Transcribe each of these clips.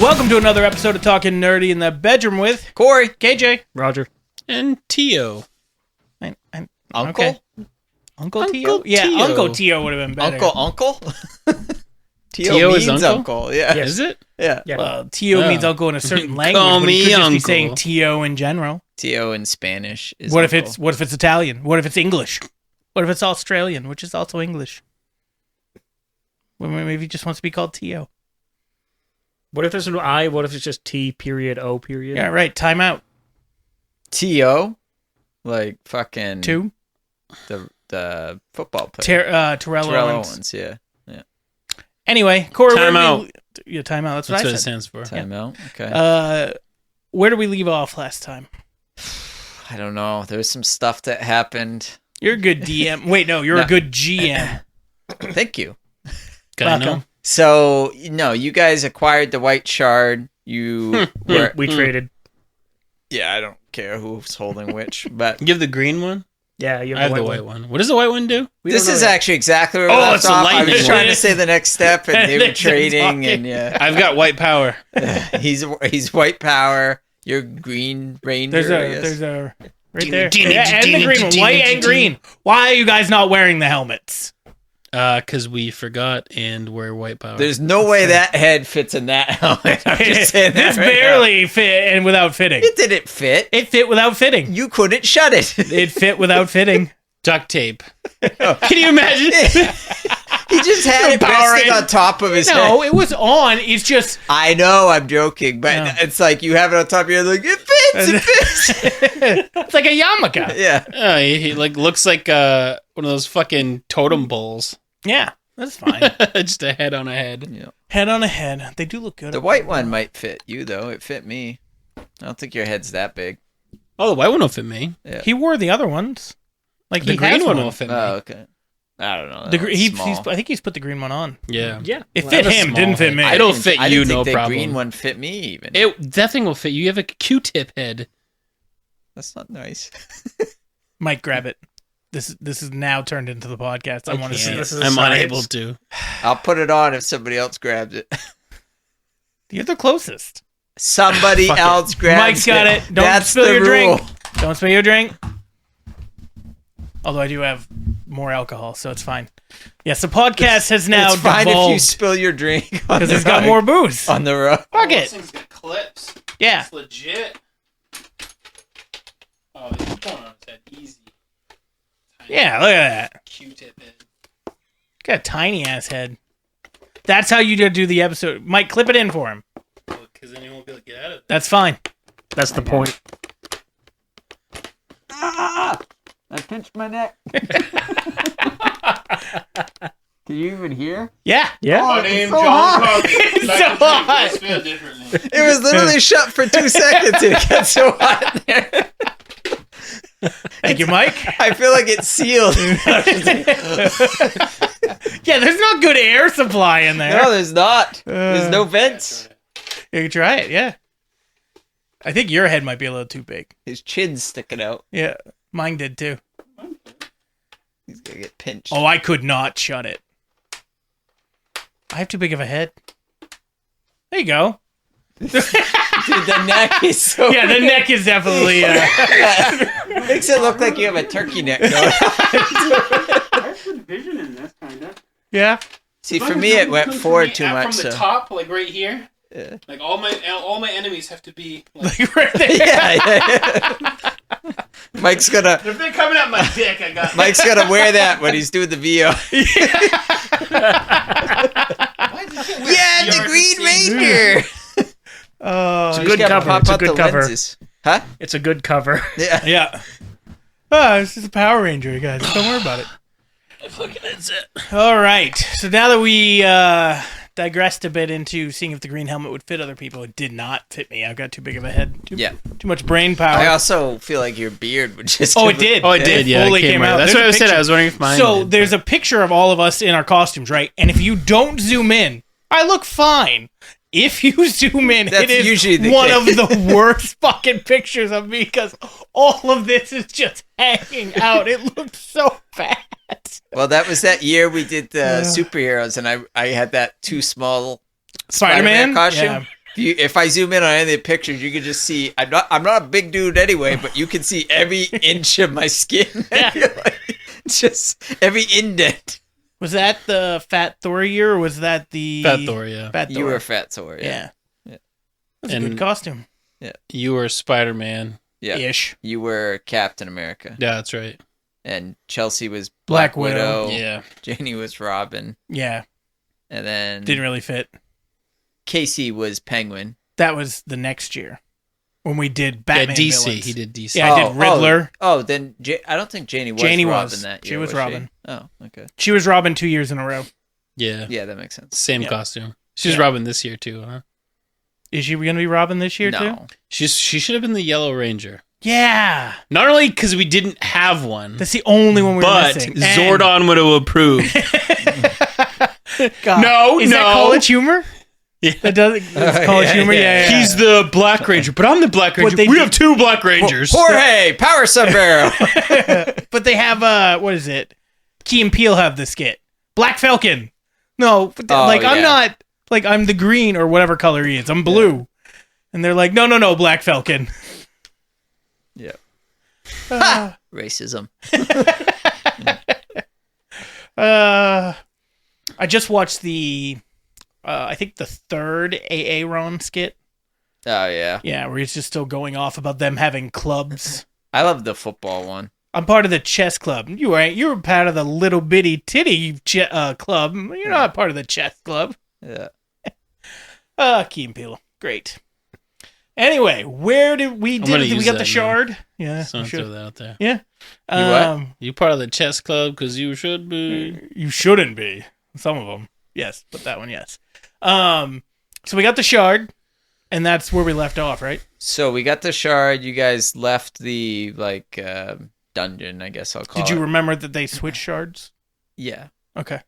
Welcome to another episode of Talking Nerdy in the Bedroom with Corey, KJ, Roger, and Tio. Uncle, okay. Uncle Tio? Yeah, Tio. Uncle Tio would have been better. Uncle. Tio means is uncle? Yeah. Is it? Yeah. Well, Tio means uncle in a certain language, Call but he me could just be uncle. saying Tio in general. Tio in Spanish is What uncle. if it's Italian? What if it's English? What if it's Australian, which is also English? Well, maybe he just wants to be called Tio. what if there's an I? What if it's just T period O period? Yeah, right. Time out. Tio? Like fucking... Two. The football player. Terrell Owens, Owens. yeah. Anyway, Corey, Time out. Yeah, time out. That's That's what what I it said. stands for. Time out. Okay. Where did we leave off last time? I don't know. There was some stuff that happened. You're a good DM. Wait, no, you're a good GM. Thank you. Gotta know. Welcome. So, you guys acquired the White Shard. You were... We traded. Yeah, I don't care who's holding which, but... Give the green one. Yeah, you I have have the white one. What does the white one do? This is actually exactly where we Oh, left it's a off. I lightning was trying one. to say the next step, and they were They're trading, talking. and yeah. I've got white power. He's white power. You're green ranger. There's a right there. Yeah, and the green one, white and green. Why are you guys not wearing the helmets? Because we forgot and we're white power. There's no way that head fits in that helmet. I'm just saying that This right barely fit and without fitting. now. It didn't fit. It fit without fitting. You couldn't shut it. It fit without fitting. Duct tape. Can you imagine? He just had it Power resting in. on top of his No, head. it was on. It's just I know, I'm joking, but No. it's like you have it on top of your head, like, it fits, it fits. it's like a yarmulke. Yeah. Oh, he like looks like one of those fucking totem bowls. Yeah, that's fine. Just a head on a head. Yeah. Head on a head. They do look good. The white one might fit you, though. It fit me. I don't think your head's that big. Oh, the white one will fit me. Yeah. He wore the other ones. Like The he green has one will fit me. Oh, okay. I don't know. The That gr- one's small. I think he's put the green one on. Yeah. Yeah. It Well, fit I have a him, small didn't fit head. me. It'll didn't- fit I you, didn't think no the problem. green one fit me even. That thing will fit you. You have a Q-tip head. That's not nice. Mike, grab it. This is now turned into the podcast. I want to see can't. this. is a I'm science. unable to. I'll put it on if somebody else grabs it. You're the closest. Somebody Fuck it. else grabs Mike's got it. Don't That's spill the your rule. drink. Don't spill your drink. Although I do have more alcohol, so it's fine. Yes, the podcast has now It's fine if you devolved spill your drink because it's got more booze. on the road. Fuck it. thing's got clips. Yeah. It's legit. Oh, he's going on his head easy. Yeah, look at that. Q-tip head. Got a tiny ass head. That's how you do the episode. Mike, clip it in for him. Because then he won't be able to get out of it. That's fine. That's the point. I pinched my neck. Can you even hear? Yeah. Yeah. Oh, it's so hot. So hot. Feel differently. It was literally shut for 2 seconds. It got so hot in there. Thank you, Mike. I feel like it's sealed. Yeah, there's not good air supply in there. No, there's not. There's no vents. You can try it, yeah. I think your head might be a little too big. His chin's sticking out. Yeah, mine did too. He's gonna get pinched. Oh, I could not shut it. I have too big of a head. There you go. Dude, the neck is so Yeah, the neck is definitely... makes it look like you have a turkey neck. Though. I have good vision in this, kind of. yeah. See, for me, it went forward too much. From the So. top, like right here, Yeah. like all my enemies have to be like. Like right there. Yeah. Mike's gonna If they're coming at my dick, I got. Mike's gonna wear that when he's doing the VO. Yeah, the Green Ranger. Oh, It's a You good just gotta cover. pop It's a out good the cover. lenses. Huh? It's a good cover. Yeah. yeah. Oh, this is a Power Ranger, guys. Don't worry about it. Fucking that's it. All right. So now that we digressed a bit into seeing if the green helmet would fit other people, it did not fit me. I've got too big of a head. Yeah. Too much brain power. I also feel like your beard would just. Oh, it did. Oh, it did. Yeah, fully it came came right. out. That's There's what a I said. picture. I was wondering if mine. So did. there's a picture of all of us in our costumes, right? And if you don't zoom in, I look fine. If you zoom in, That's it is usually the one case. of the worst fucking pictures of me because all of this is just hanging out. It looks so bad. Well, that was that year we did the superheroes, and I had that too small Spider-Man costume. Yeah. If I zoom in on any of the pictures, you can just see. I'm not a big dude anyway, but you can see every inch of my skin. I feel like just every indent. Was that the Fat Thor year, or was that the Fat Thor, yeah. Fat Thor? You were Fat Thor. Yeah. Yeah. That's a And- good costume. You were Spider-Man. Yeah. Ish. You were Captain America, Yeah, that's right. and Chelsea was Black Black Widow. Yeah. Janie was Robin, Yeah. and then Didn't really fit. Casey was Penguin. That was the next year when we did Batman DC. villains. He did DC. Yeah, I did Riddler. Then I don't think Janie was Janie Robin was. that She year. was Robin. Oh, okay. She was Robin 2 years in a row. Yeah. Yeah, that makes sense. Same Yeah. costume. She's Yeah. Robin this year too, huh? Is she going to be Robin this year too? No. She should have been the Yellow Ranger. Yeah. Not only because we didn't have one, That's the only one we were but missing. Zordon would have approved. God. No, Is that no. college humor? Yeah. That does it's college humor. Yeah. He's the Black Ranger, but I'm the Black Ranger. they We did- have two Black Rangers. Jorge, Power Sombrero. But they have what is it? Key and Peele have the skit. Black Falcon. No, but I'm yeah. not like I'm the green or whatever color he is. I'm blue. And they're like, no, Black Falcon. Yeah. Uh, Racism. I just watched the I think the third AA Ron skit. Oh yeah. Yeah, where he's just still going off about them having clubs. I love the football one. I'm part of the chess club. You ain't. You're part of the little bitty titty club. You're not part of the chess club. Yeah. Key and Peele. Great. Anyway, where did we gonna we use got the that now. shard? Yeah. So we I'll throw should. that out there. Yeah. what? You part of the chess club because you should be. You shouldn't be. Some of them. Yes, but that one, yes. So we got the shard, and that's where we left off, right? So we got the shard. You guys left the dungeon, I guess I'll call it. Did you remember that they switched shards? Yeah. Okay.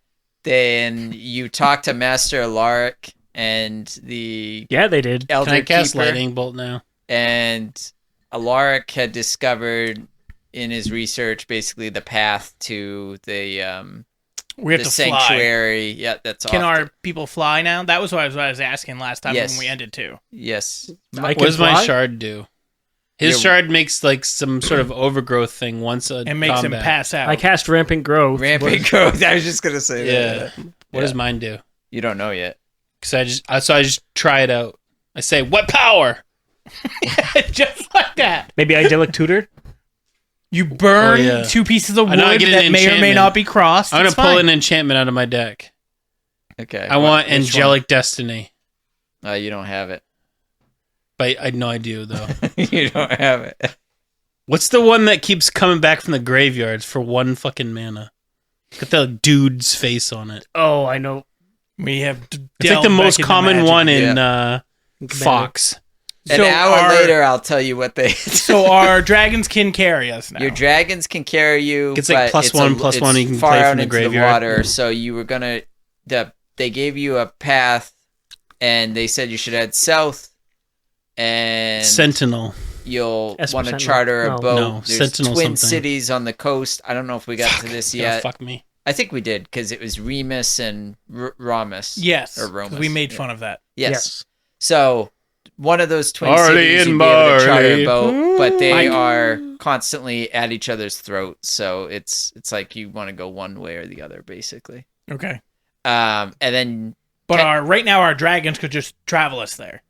Then you talked to Master Alaric and the Yeah, they did. Elder Can I cast Keeper, lightning bolt now? and Alaric had discovered in his research basically the path to the We have to fly. sanctuary. Yeah, that's Can off our people fly now? That was what I was asking last time Yes. when we ended too. Yes. I What can does my fly? shard do? His Yeah. shard makes like some sort of overgrowth thing once a And makes combat. him pass out. I cast Rampant Growth. Rampant growth. I was just gonna say Yeah. that. What does mine do? You don't know yet. Because I just try it out. I say, "What power?" Just like that. Maybe idyllic tutor. You burn Oh, yeah. 2 pieces of I know I wood get an that may or may enchantment. not be crossed. I'm gonna It's pull fine. an enchantment out of my deck. Okay. I want which angelic destiny, one? You don't have it. but I know I do though. You don't have it. What's the one that keeps coming back from the graveyards for 1 fucking mana? Got the dude's face on it. Oh, I know. We have It's like the most common one in Commander. Fox. An hour later, I'll tell you what they. So our dragons can carry us now. Your dragons can carry you. It's like but +1/+1 it's you can far play out from the into graveyard. water. So you were gonna. They gave you a path, and they said you should head south, and Sentinel. you'll Esper want to Sentinel. charter a No. boat. No, There's Sentinel twin something. cities on the coast. I don't know if we got to this yet. Fuck me. I think we did because it was Remus and Ramus. Yes. Or Romus. We made Yeah. fun of that. Yes. So one of those twin Barley cities and you'd be able to charter barley. a boat, but they Mike. are constantly at each other's throats. So it's like you want to go one way or the other, basically. Okay. And then But Okay. right now our dragons could just travel us there.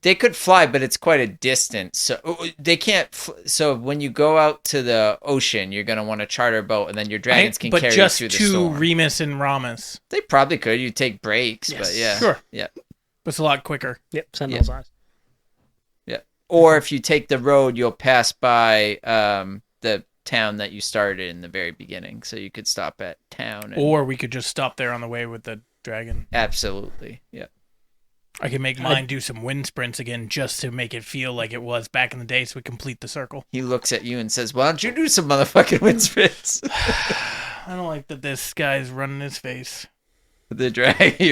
they could fly, but it's quite a distance. So they can't. So when you go out to the ocean, you're gonna want to charter a boat, and then your dragons can but carry just you through to the storm. Remus and Ramus. They probably could. You take breaks, Yes. but yeah, Sure. yeah. It's a lot quicker. Yep, Sentinel's eyes. Or if you take the road, you'll pass by the town that you started in the very beginning. So you could stop at town. And Or we could just stop there on the way with the dragon. absolutely, yeah. I can make mine do some wind sprints again just to make it feel like it was back in the day so we complete the circle. He looks at you and says, "Why don't you do some motherfucking wind sprints?" I don't like that this guy's running his face. Your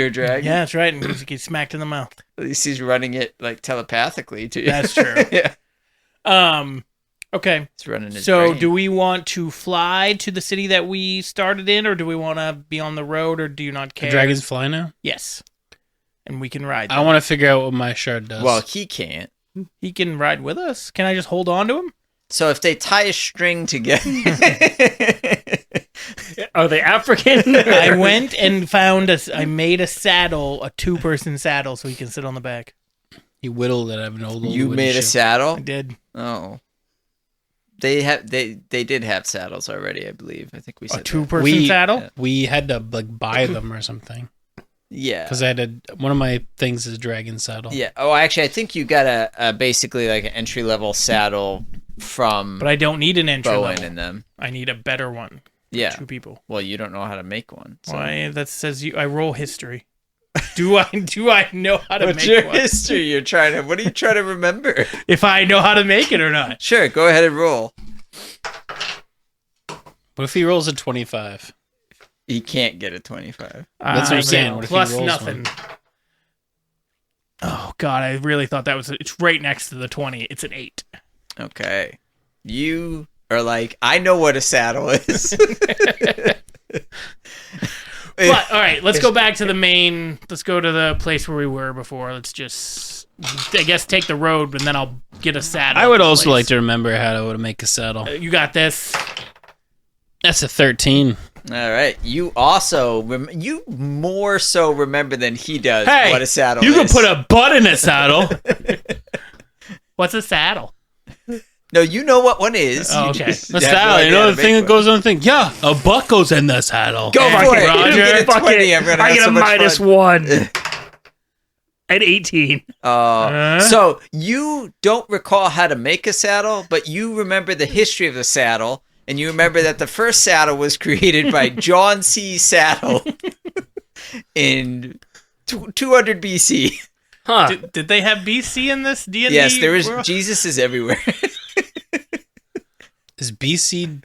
dragon. Yeah, that's right. And he gets smacked in the mouth. At least he's running it like telepathically to you. That's true. Yeah, Okay. he's running his. So brain. do we want to fly to the city that we started in, or do we want to be on the road, or do you not The care? dragons fly now? Yes. and we can ride. I want to figure out what my shard does. Well, he can't. He can ride with us. Can I just hold on to him? So if they tie a string together, Are they African? I went and found I made a saddle, a 2-person saddle, so he can sit on the back. he whittled it. I have an old you wooden made a ship. saddle. I did. Oh, they did have saddles already, I believe. I think we A said 2-person We- saddle? Yeah. We had to like buy them or something Yeah. because I had one of my things is dragon saddle. Yeah. Oh, actually, I think you got a basically like an entry level saddle from But I don't need an entry Bowen level. and them. I need a better one. Yeah. 2 people. Well, you don't know how to make one. So. Why? That says I roll history. Do I know how to What's make your one? history? What are you trying to remember? If I know how to make it or not. Sure, go ahead and roll. What if he rolls a 25? He can't get a 25. That's what I'm I saying. get What if he plus rolls nothing. Oh God, I really thought that was. It's right next to the 20. It's an 8. Okay. You are like, I know what a saddle is. But all right, let's go back to the main. Let's go to the place where we were before. Let's just, I guess, take the road, and then I'll get a saddle. I would also like to remember how to make a saddle. You got this. That's a 13. All right. You also, you more so remember than he does Hey, what a saddle You is. can put a butt in a saddle. What's a saddle? No, you know what one is. Oh, You okay. just A have no saddle. You idea know how the to thing make that goes on the thing? Yeah, a butt goes in the saddle. Go Fuck for it, it. Roger. You get a Fuck 20. it. I'm gonna I have get so a much minus fun. 1 at 18. So you don't recall how to make a saddle, but you remember the history of the saddle, and you remember that the first saddle was created by John C. Saddle in 200 BC. Huh. Did they have BC in this D&D? Yes, there is. world? Jesus is everywhere. Is BC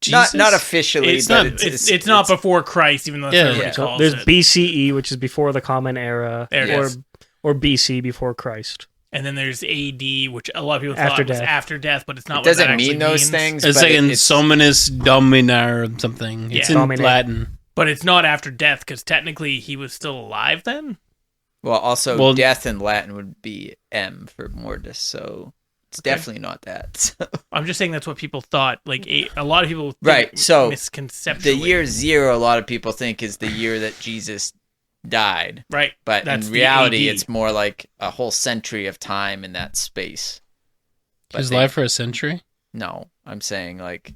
Jesus? Not officially, It's but not. It's not before Christ, even though that's Yeah. what everybody Yeah. So calls there's it. BCE, which is before the Common Era, There it or is. or BC, before Christ. And then there's AD, which a lot of people After thought was death. after death, but it's not. It what that doesn't actually mean those means. things. It's but like in it's, Dominus Domina or something. It's Yeah. in Domine. Latin. But it's not after death because technically he was still alive then. Well, also Well- death in Latin would be M for mortis, so it's definitely not that. So, I'm just saying that's what people thought. Like a lot of people, think Right, so the misconceptually, year 0, a lot of people think is the year that Jesus died, right? but That's in the reality, AD. it's more like a whole century of time in that space. But His they- life for a century? No, I'm saying like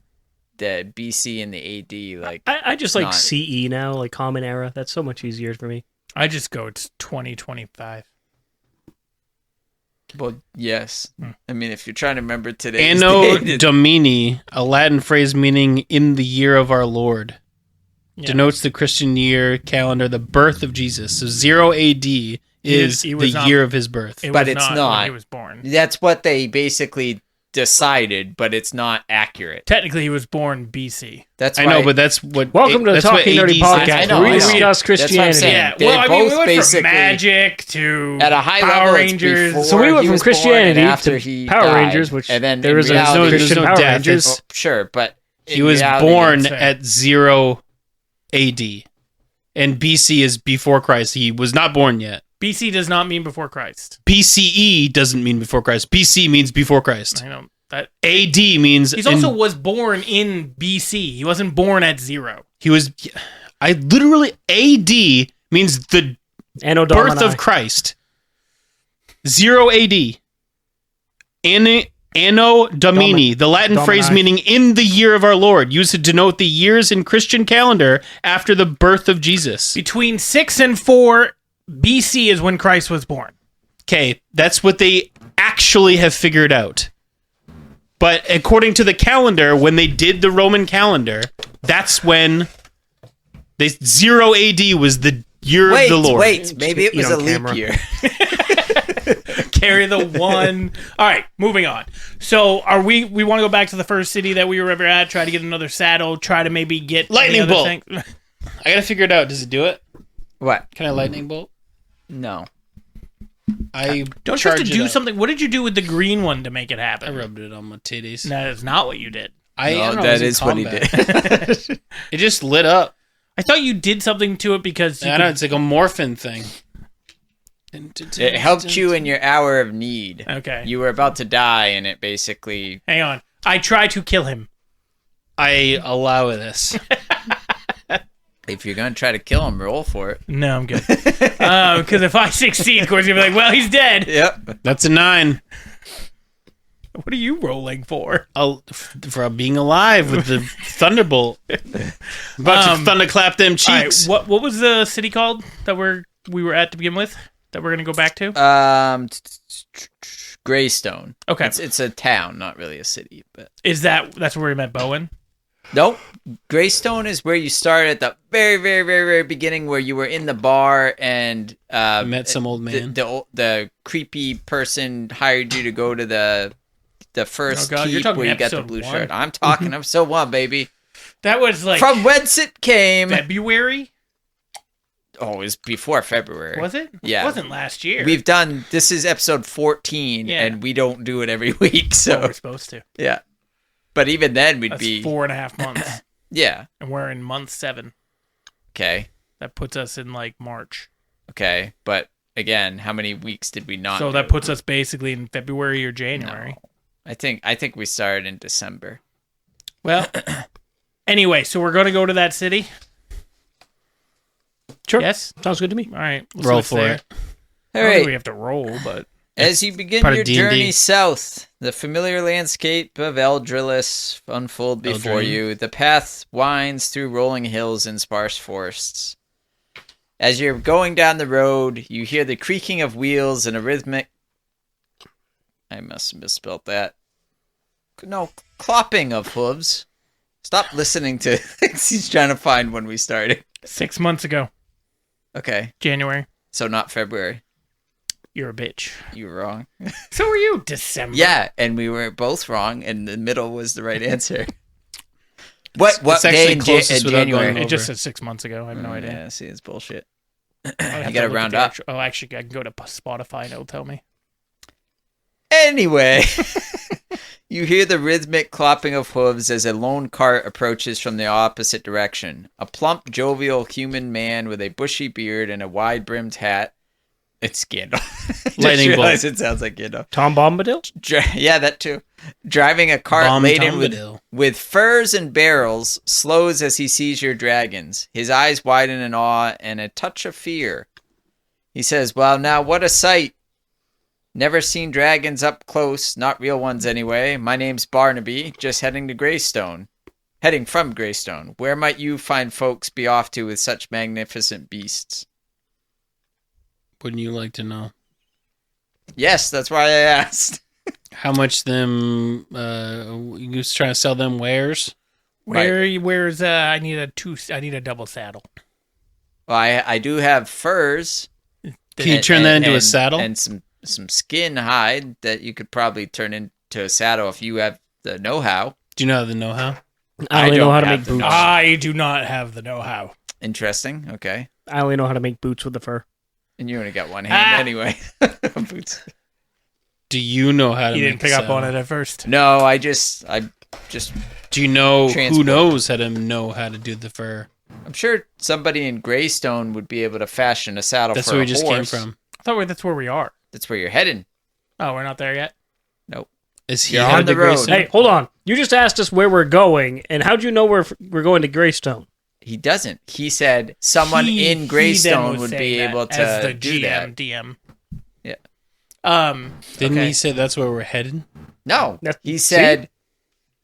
the BC and the AD, like I just like Not- CE now, like Common Era. That's so much easier for me. I just go. It's 2025. well, yes. I mean, if you're trying to remember today's Anno date, Domini, a Latin phrase meaning in the year of our Lord. Yeah. Denotes the Christian year calendar, the birth of Jesus. So 0 AD is he was the not- year of his birth. It But was it's when not. he was born. that's what they basically decided, but it's not accurate. Technically, he was born BC. That's I why, know, but that's what. Welcome to the that's what Talking AD Nerdy stands Podcast, I know, where we I know. discuss That's what I'm Christianity. saying. Yeah, They're well, I mean, we both went basically- from magic to at a high Power level, it's Rangers. before So we went he from was born Christianity and after to he Power died. Rangers, which and then there in is a reality, there's Christian no Power death. Rangers. Oh, sure, but He in was reality, born it's fair. at 0 AD. And BC is before Christ. He was not born yet. BC does not mean before Christ. BCE doesn't mean before Christ. BC means before Christ. I know that. AD means He's also was born in BC. He wasn't born at 0. he was. I literally AD means the Anno birth Domini. of Christ. 0 AD. Anno Domini, the Latin phrase Domini. meaning in the year of our Lord, used to denote the years in Christian calendar after the birth of Jesus. Between 6 and 4 BC is when Christ was born. Okay, that's what they actually have figured out. But according to the calendar, when they did the Roman calendar, that's when 0 AD was the year wait, of the Lord. wait, maybe it Eat was a on leap camera. year. Carry the one. All right, moving on. So, are we want to go back to the first city that we were ever at? Try to get another saddle. Try to maybe get Lightning any other bolt. thing? I gotta figure it out. Does it do it? What? Can I lightning bolt? No. I Don't you have to charge it do up. something? What did you do with the green one to make it I happen? rubbed it on my titties. That is not what you did. I No, don't know, that it was is in what he combat. did. It just lit up. I thought you did something to it because you I know it's like a morphin thing. It helped you in your hour of need. Okay. You were about to die, and it basically... Hang on. I try to kill him. I allow this. If you're going to try to kill him, roll for it. No, I'm good. Because if I succeed, of course, you'll be like, well, he's dead. Yep. That's a 9. What are you rolling for? For being alive with the thunderbolt. About to thunderclap them cheeks. All right, what was the city called that we were at to begin with? That we're going to go back to? Greystone. Okay. It's a town, not really a city. But That's where we met Bowen? nope. Greystone is where you started at the very, very, very, very beginning, where you were in the bar and Met some old man. The creepy person hired you to go to the first Oh, God, you're keep talking where you got the episode blue 1. shirt. I'm talking episode 1, baby. That was like From whence it came. February? Oh, it was before February. Was it? Yeah. It wasn't last year. This is episode 14, Yeah. and we don't do it every week, so We're supposed to. yeah. But even then, we'd That's be 4.5 months. yeah. And we're in month 7. Okay, That puts us in like March. okay. But again, how many weeks did we not? So do? that puts us basically in February or January. No. I think we started in December. Well, anyway, so we're going to go to that city. Sure. Yes? Sounds good to me. All right. Let's Roll look for there. it. All I don't think right. we have to roll, but As you begin part of your D&D. journey south, the familiar landscape of Eldrillis unfold before Eldrin. you. The path winds through rolling hills and sparse forests. As you're going down the road, you hear the creaking of wheels and a rhythmic... I must have misspelled that. No, clopping of hooves. Stop listening to things he's trying to find when we started. 6 months ago, Okay, January. so not February. You're a bitch. You were wrong. So are you, December. Yeah, and we were both wrong, and the middle was the right answer. What It's day actually in closest without January? going It over. just said 6 months ago. I have no idea. Yeah, see, it's bullshit. I'd have You to gotta look at round the up. actual- actually, I can go to Spotify and it'll tell me. Anyway, you hear the rhythmic clopping of hooves as a lone cart approaches from the opposite direction. A plump, jovial human man with a bushy beard and a wide-brimmed hat. It's Gandalf. Lightning bolt. It sounds like Gandalf. Tom Bombadil? Yeah, that too. Driving a cart Bomb laden Bombadil. with furs and barrels, slows as he sees your dragons. His eyes widen in awe and a touch of fear. He says, "Well, now what a sight. Never seen dragons up close, not real ones anyway. My name's Barnaby, just heading from Greystone. Where might you find folks be off to with such magnificent beasts?" Wouldn't you like to know? Yes, that's why I asked. How much them, you was trying to sell them wares? Where's I need a double saddle. Well, I do have furs. Can you turn that into a and- saddle? And some skin hide that you could probably turn into a saddle if you have the know-how. Do you know the know-how? I only know don't how to have make the boots. knowledge. I do not have the know-how. Interesting. Okay. I only know how to make boots with the fur. And you only got one hand Ah! anyway. Boots. Do you know how to You make didn't pick a up on saddle? it at first. No, I just Do you know who Transport. knows how to do the fur? I'm sure somebody in Greystone would be able to fashion a saddle That's for where a we just came horse. from. I thought that's where we are. That's where you're heading. Oh, we're not there yet? Nope. Is he You're headed on the to road. Greystone? Hey, hold on. You just asked us where we're going, and how'd you know we're going to Greystone? He doesn't. He said someone He in then Greystone was would saying be that able as to the do GM, that. DM. Yeah. Didn't okay. he say that's where we're headed? No, That's- he see? said,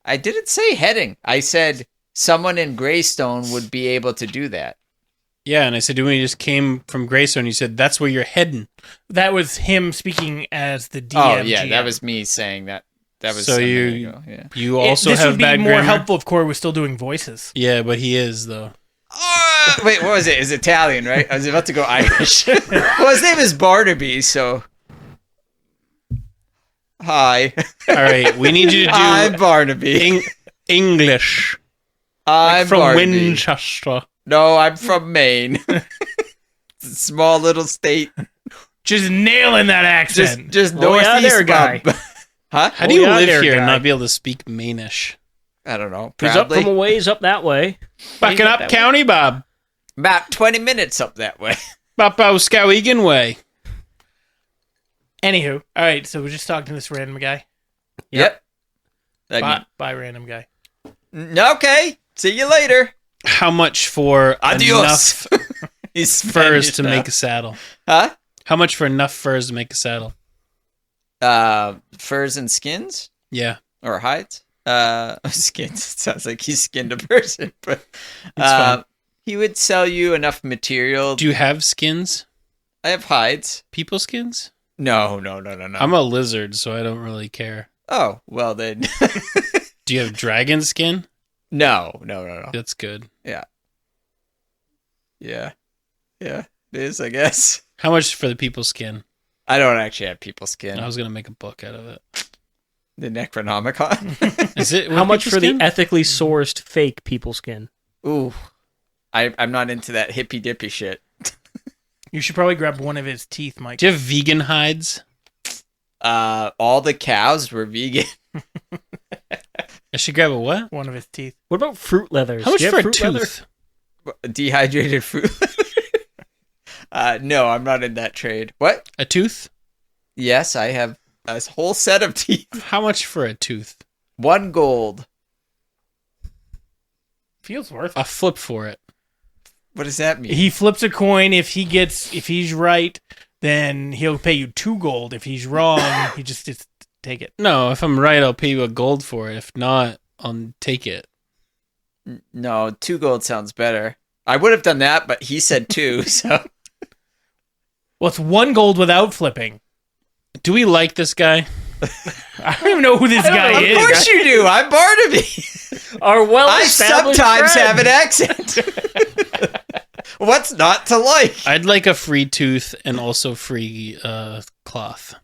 I didn't say heading. I said someone in Greystone would be able to do that. Yeah, and I said, when you just came from Greystone, you said that's where you're heading. That was him speaking as the DM. Oh, yeah, GM. that was me saying that. That was So a minute you- ago, yeah. You also this have would be bad more grammar. helpful if Corey was still doing voices. Yeah, but he is though. Wait, what was it? It's Italian, right? I was about to go Irish. Well, his name is Barnaby, so. Hi. All right, we need you to I'm do Barnaby. English I'm from Barnaby. Winchester. No, I'm from Maine. It's a small little state. Just nailing that accent. Just Oh, northeast yeah, there, guy. Bub. Huh? How do you yeah, live there, here and guy. not be able to speak Mainish? I don't know. He's up Probably from a ways up that way. Backing up that county, Bob. about 20 minutes up that way. Bop Skowhegan way. Anywho, all right. So we're just talking to this random guy. Yep. I mean, Bye, random guy. okay. See you later. How much for Adios. enough He's furs Spanish to now. make a saddle? Huh? How much for enough furs to make a saddle? Furs and skins Yeah. or hides. Skins. It sounds like he skinned a person, but fine. he would sell you enough material. Do you have skins? I have hides. People skins? No. I'm a lizard, so I don't really care. Oh, well then. Do you have dragon skin? No. That's good. Yeah, it is, I guess. How much for the people skin? I don't actually have people skin. I was gonna make a book out of it. The Necronomicon. Is it? How much people for the skin? ethically sourced fake people skin? Ooh. I'm not into that hippy dippy shit. You should probably grab one of his teeth, Mike. Do you have vegan hides? All the cows were vegan. I should grab a what? One of his teeth. What about fruit leathers? How much Do you for have a fruit leather? tooth? Dehydrated fruit. No, I'm not in that trade. What? A tooth? Yes, I have a whole set of teeth. How much for a tooth? 1 gold. Feels worth it. A flip for it. What does that mean? He flips a coin. If he's right, then he'll pay you 2 gold. If he's wrong, he just take it. No, if I'm right, I'll pay you a gold for it. If not, I'll take it. No, 2 gold sounds better. I would have done that, but he said 2, so. Well, it's 1 gold without flipping. Do we like this guy? I don't even know who this guy Of is. course you do. I'm Barnaby. Our I well-established sometimes friend. have an accent. What's not to like? I'd like a free tooth and also free cloth.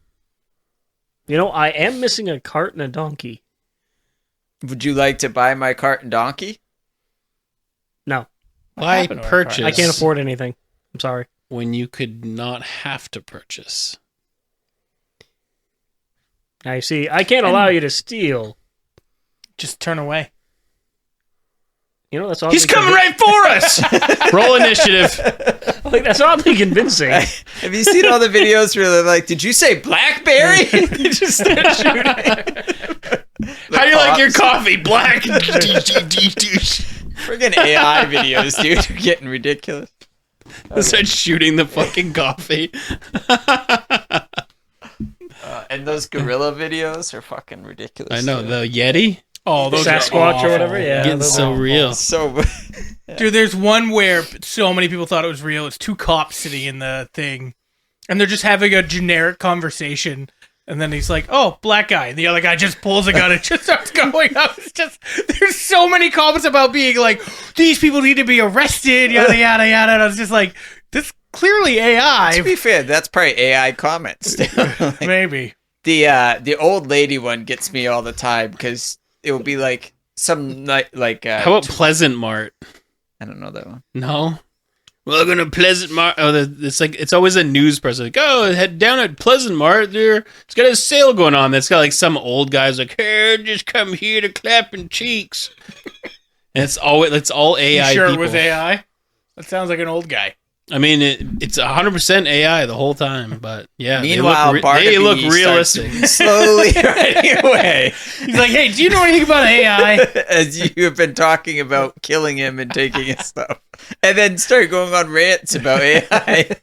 You know, I am missing a cart and a donkey. Would you like to buy my cart and donkey? No, Why happened to our purchase? card? I can't afford anything. I'm sorry. when you could not have to purchase. Now you see, I can't allow you to steal. Just turn away. You know, that's all. He's coming right for us. Roll initiative. Like, that's oddly convincing. Have you seen all the videos where they're like, did you say blackberry? They just start shooting. How do you like your cops. coffee? Black. Friggin' AI videos, dude. You're getting ridiculous. Start shooting the fucking coffee. And those gorilla videos are fucking ridiculous. I know, too. the Yeti. Oh, those Sasquatch are or whatever, awful. yeah. Getting those so are- real. So, Dude, there's one where so many people thought it was real. It's two cops sitting in the thing, and they're just having a generic conversation. And then he's like, "Oh, black guy," and the other guy just pulls a gun and just starts going up. It's just there's so many comments about being like, "These people need to be arrested," yada yada yada. And I was just like, "This clearly to AI, be fair, that's probably AI comments. Like, maybe." the old lady one gets me all the time because it will be like some like How about Pleasant Mart? I don't know that one. No. Welcome to Pleasant Mart. Oh, it's always a news person. Like, oh, head down at Pleasant Mart. It's got a sale going on. That's got like some old guys like, hey, just come here to clapping cheeks. And it's all AI. You sure people. it was AI? That sounds like an old guy. I mean, it's 100% AI the whole time, but yeah. Meanwhile, they look Barnaby realistic. starts slowly running away He's like, "Hey, do you know anything about AI?" as you have been talking about killing him and taking his stuff, and then start going on rants about AI.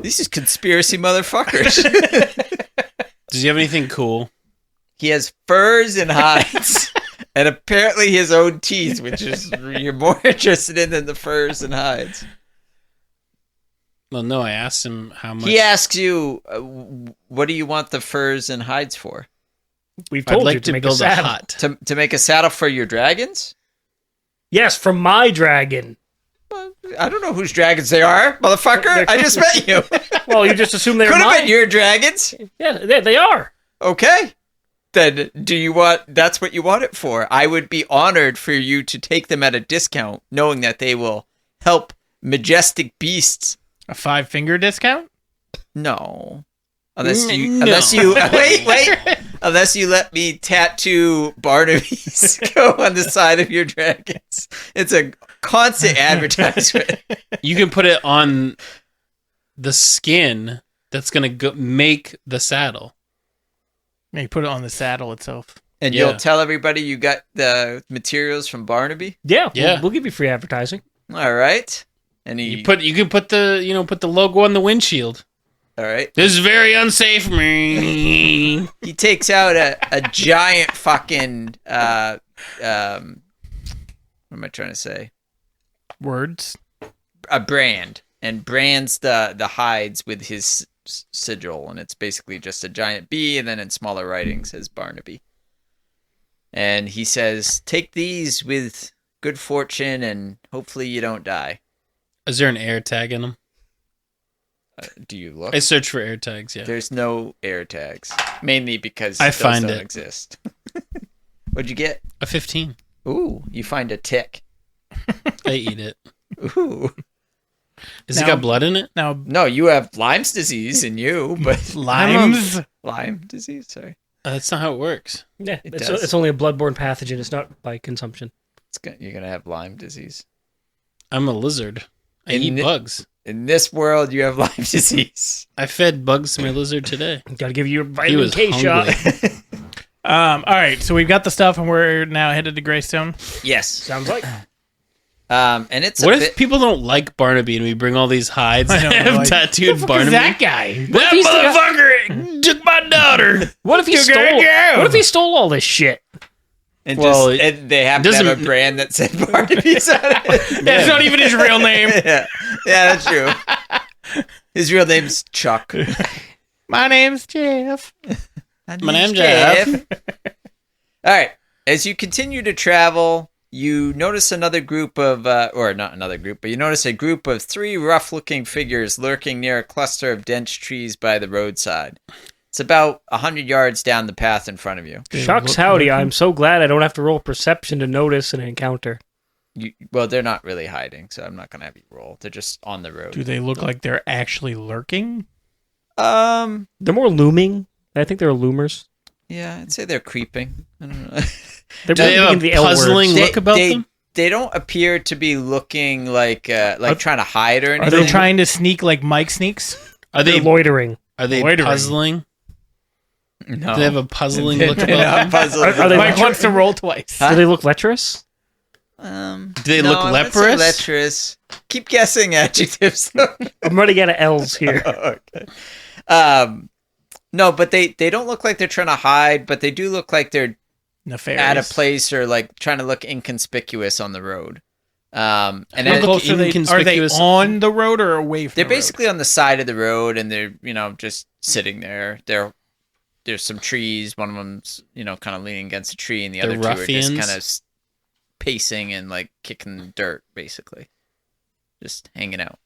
These is conspiracy motherfuckers. Does he have anything cool? He has furs and hides, and apparently his own teeth, which is you're more interested in than the furs and hides. Well, no, I asked him how much. He asks you, "What do you want the furs and hides for? We've I'd told you like to to make build a a saddle. hut. To make a saddle for your dragons?" Yes, from my dragon. I don't know whose dragons they are, motherfucker. I just met you. Well, you just assume they're Could have mine. been your dragons. Yeah, they are. Okay. Then do you want, that's what you want it for. I would be honored for you to take them at a discount, knowing that they will help majestic beasts. A 5-finger discount? No. Unless you, No. wait. Unless you let me tattoo Barnaby's go on the side of your dragons. It's a constant advertisement. You can put it on the skin that's going to make the saddle. Yeah, you put it on the saddle itself. And Yeah. you'll tell everybody you got the materials from Barnaby? Yeah, Yeah. We'll give you free advertising. All right. And You can put the logo on the windshield. all right. This is very unsafe. Me. He takes out a giant fucking what am I trying to say? Words. A brand, and brands the hides with his sigil, and it's basically just a giant B, and then in smaller writing says Barnaby. And he says, "Take these with good fortune, and hopefully you don't die." Is there an air tag in them? Do you look? I search for air tags. Yeah. There's no air tags, mainly because I those find don't it. exist. What'd you get? A 15. Ooh, you find a tick. I eat it. Ooh. Has it Now- got blood in it? Now, No, you have Lyme's disease in you, but limes. Lyme disease. Sorry, That's not how it works. Yeah, It it's, does. it's only a bloodborne pathogen. It's not by consumption. you're gonna have Lyme disease. I'm a lizard. I In eat the- bugs. In this world, you have Lyme disease. I fed bugs to my lizard today. Got to give you your He vitamin was K shot. hungry. All right, so we've got the stuff, and we're now headed to Greystone. Yes. Sounds like. And it's What a if bit. people don't like Barnaby and we bring all these hides I and know, have like, tattooed Who's Barnaby? that guy? That he's still got- motherfucker took my daughter. What if he You're stole? gonna go. What if he stole all this shit? And Well, and they happen to have a doesn't- brand that said Barnaby's on it. That's not even his real name. yeah, that's true. His real name's Chuck. My name's Jeff. My name's Jeff. All right. As you continue to travel, you notice another group of, or not another group, but you notice a group of 3 rough-looking figures lurking near a cluster of dense trees by the roadside. It's about 100 yards down the path in front of you. Shucks howdy, I'm so glad I don't have to roll perception to notice an encounter. Well, they're not really hiding, so I'm not going to have you roll. They're just on the road. Do they look like they're actually lurking? They're more looming. I think they're loomers. Yeah, I'd say they're creeping. I don't know. They're Do they have in a the L puzzling words. look about them? They don't appear to be looking like trying to hide or Are anything. they trying to sneak like Mike sneaks? Are They're they loitering. Loitering? puzzling? No. Do they have a puzzling look They're about not them? puzzled. Are they Mike wants to roll twice. Do they look lecherous? Do they look leprous? Lecherous. Keep guessing adjectives. I'm running out of L's here. Okay. No, but they don't look like they're trying to hide, but they do look like they're Nefarious. at a place or like trying to look inconspicuous on the road. And How then close are they? Are they inconspicuous. on the road or away from they're the road? basically on the side of the road, and they're just sitting there. There's some trees. One of them's kind of leaning against a tree, and the They're other two are ruffians. just kind of pacing and like kicking dirt, basically, just hanging out.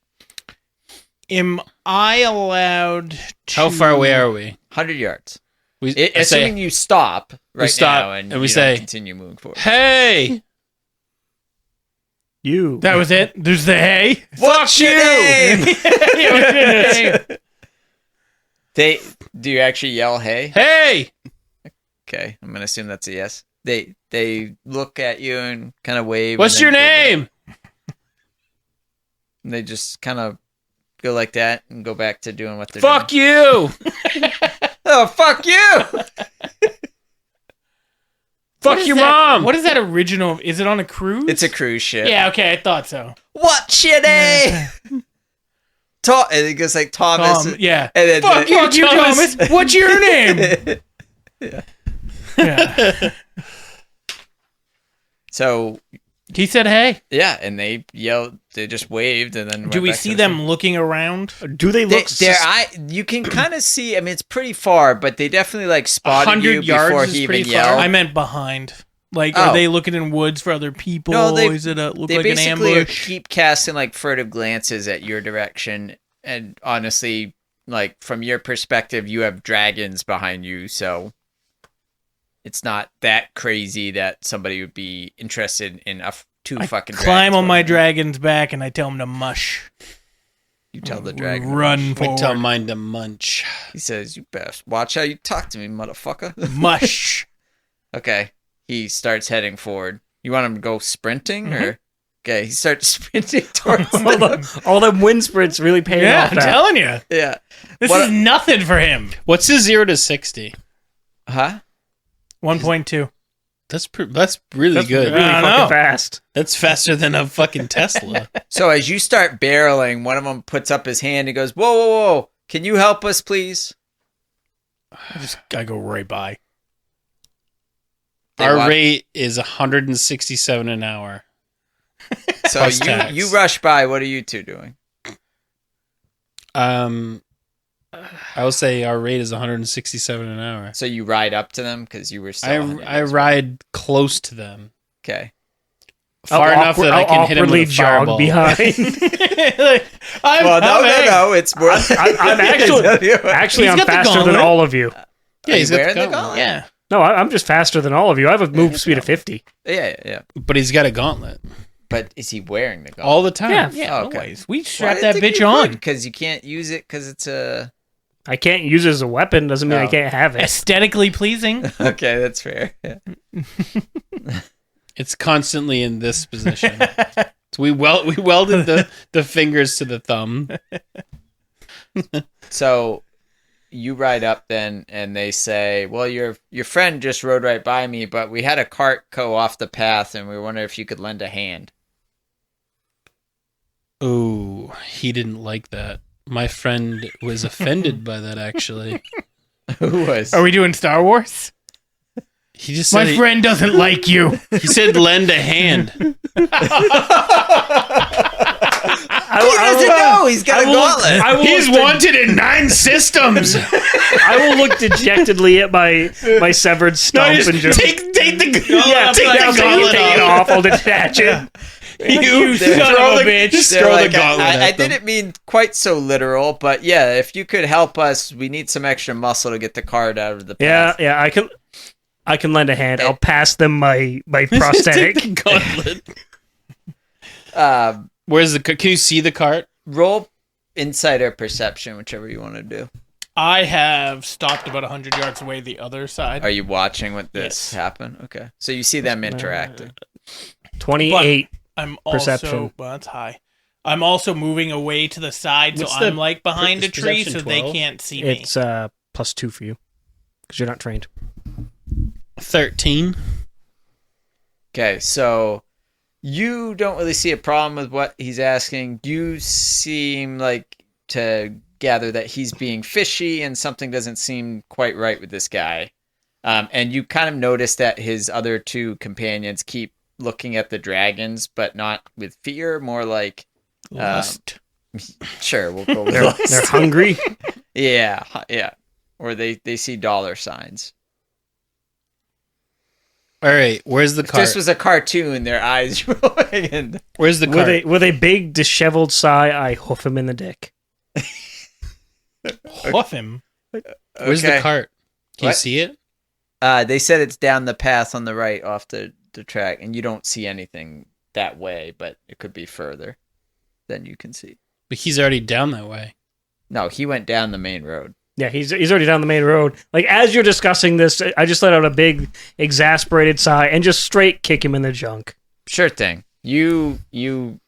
Am I allowed to... How far away are we? 100 yards. I Assuming say, you stop right stop, now and and we you say, don't continue moving forward. hey, You. That was it? There's the hey? What's your name? Hey. Do you actually yell hey? hey. Okay, I'm gonna assume that's a yes. They look at you and kind of wave. What's and your then go name? back. And they just kind of go like that and go back to doing what they're Fuck doing. you. Oh, fuck you! Fuck your mom. What is that original? Is it on a cruise? It's a cruise ship. Yeah, okay, I thought so. What's your name? And it goes like Thomas. Yeah. And then Fuck you, Thomas. What's your name? Yeah. So He said hey. yeah, and they yelled. They just waved, and then Do went we back to see the them looking around? Do they look? you can kind of see. I mean, it's pretty far, but they definitely like spotted you 100 yards before is he even pretty far. yelled. I meant behind. Like, Oh. are they looking in woods for other people? No, they- Is it look they like an basically ambush? keep casting like furtive glances at your direction, and honestly, like from your perspective, you have dragons behind you, so it's not that crazy that somebody would be interested in two fucking. Climb dragons on my behind you. dragon's back and I tell him to mush. You tell the dragon. to Run mush. We tell forward. mine to munch. He says, "You best watch how you talk to me, motherfucker." Mush. Okay. He starts heading forward. You want him to go sprinting or? Okay, he starts sprinting towards all them wind sprints really paying Yeah, off. I'm That. telling you. Yeah. This What- is nothing for him. What's his 0 to 60? Huh? 1.2. That's really That's good. really I don't fucking know. fast. That's faster than a fucking Tesla. So as you start barreling, one of them puts up his hand and goes, "Whoa, whoa, whoa! Can you help us, please?" I go right by. They Our walk- rate is 167 an hour. So Plus tax. you rush by. What are you two doing? I will say our rate is 167 an hour. So you ride up to them because you were still. on your I knees. ride close to them, Okay. far enough that I can hit him with a jog fireball. behind. Well, no. It's more. I'm actually He's I'm got the faster than gauntlet. all of you. Yeah, he's got wearing the the gauntlet. gauntlet? Yeah. No, I'm just faster than all of you. I have a move speed of 50. Yeah. But he's got a gauntlet But is he wearing the gauntlet? all the time. Yeah. Yeah, Okay. always. We strap that bitch on. Because you can't use it because it's a. I can't use it as a weapon. Doesn't mean I Oh. can't have it. Aesthetically pleasing. Okay, that's fair. Yeah. It's constantly in this position. So we welded the fingers to the thumb. So you ride up then, and they say, "Well, your friend just rode right by me, but we had a cart go off the path, and we wonder if you could lend a hand." Ooh, he didn't like that. My friend was offended by that, actually. Who was? Are we doing Star Wars? He just My said friend doesn't like you. he said lend a hand. He doesn't know. He's got a gauntlet. I will He's look wanted in 9 systems. I will look dejectedly at my severed stump and just take the yeah, take take the gauntlet it off. off. I'll detach it. You They're- son throw of a the- bitch. just They're throw the like, gauntlet I at them. didn't mean quite so literal, but yeah, if you could help us, we need some extra muscle to get the cart out of the Yeah, path. yeah. I can lend a hand. I'll pass them my prosthetic. Take the gauntlet. Um, Where's the? Can you see the cart? roll insider perception, whichever you want to do. I have stopped about 100 yards away the other side. Are you watching what this Yes. happen? Okay, so you see them interacting. 28. I'm Perception. also well, that's high. I'm also moving away to the side, What's so the I'm like behind a tree, perception, so they 12? can't see me. It's +2 for you because you're not trained. 13. Okay, so you don't really see a problem with what he's asking. You seem like to gather that he's being fishy and something doesn't seem quite right with this guy. And you kind of notice that his other two companions keep looking at the dragons, but not with fear, more like, Lust. sure, we'll go with They're lust. hungry. Yeah. Or they see dollar signs. All right, where's the If cart? this was a cartoon, their eyes rolling and Where's the cart? With a big disheveled sigh, I hoof him in the dick. Hoof him. Where's the Okay. cart? Can you What? see it? They said it's down the path on the right off the track, and you don't see anything that way, but it could be further than you can see. But he's already down that way. No, he went down the main road. Yeah, he's already down the main road. Like, as you're discussing this, I just let out a big, exasperated sigh and just straight kick him in the junk. Sure thing. You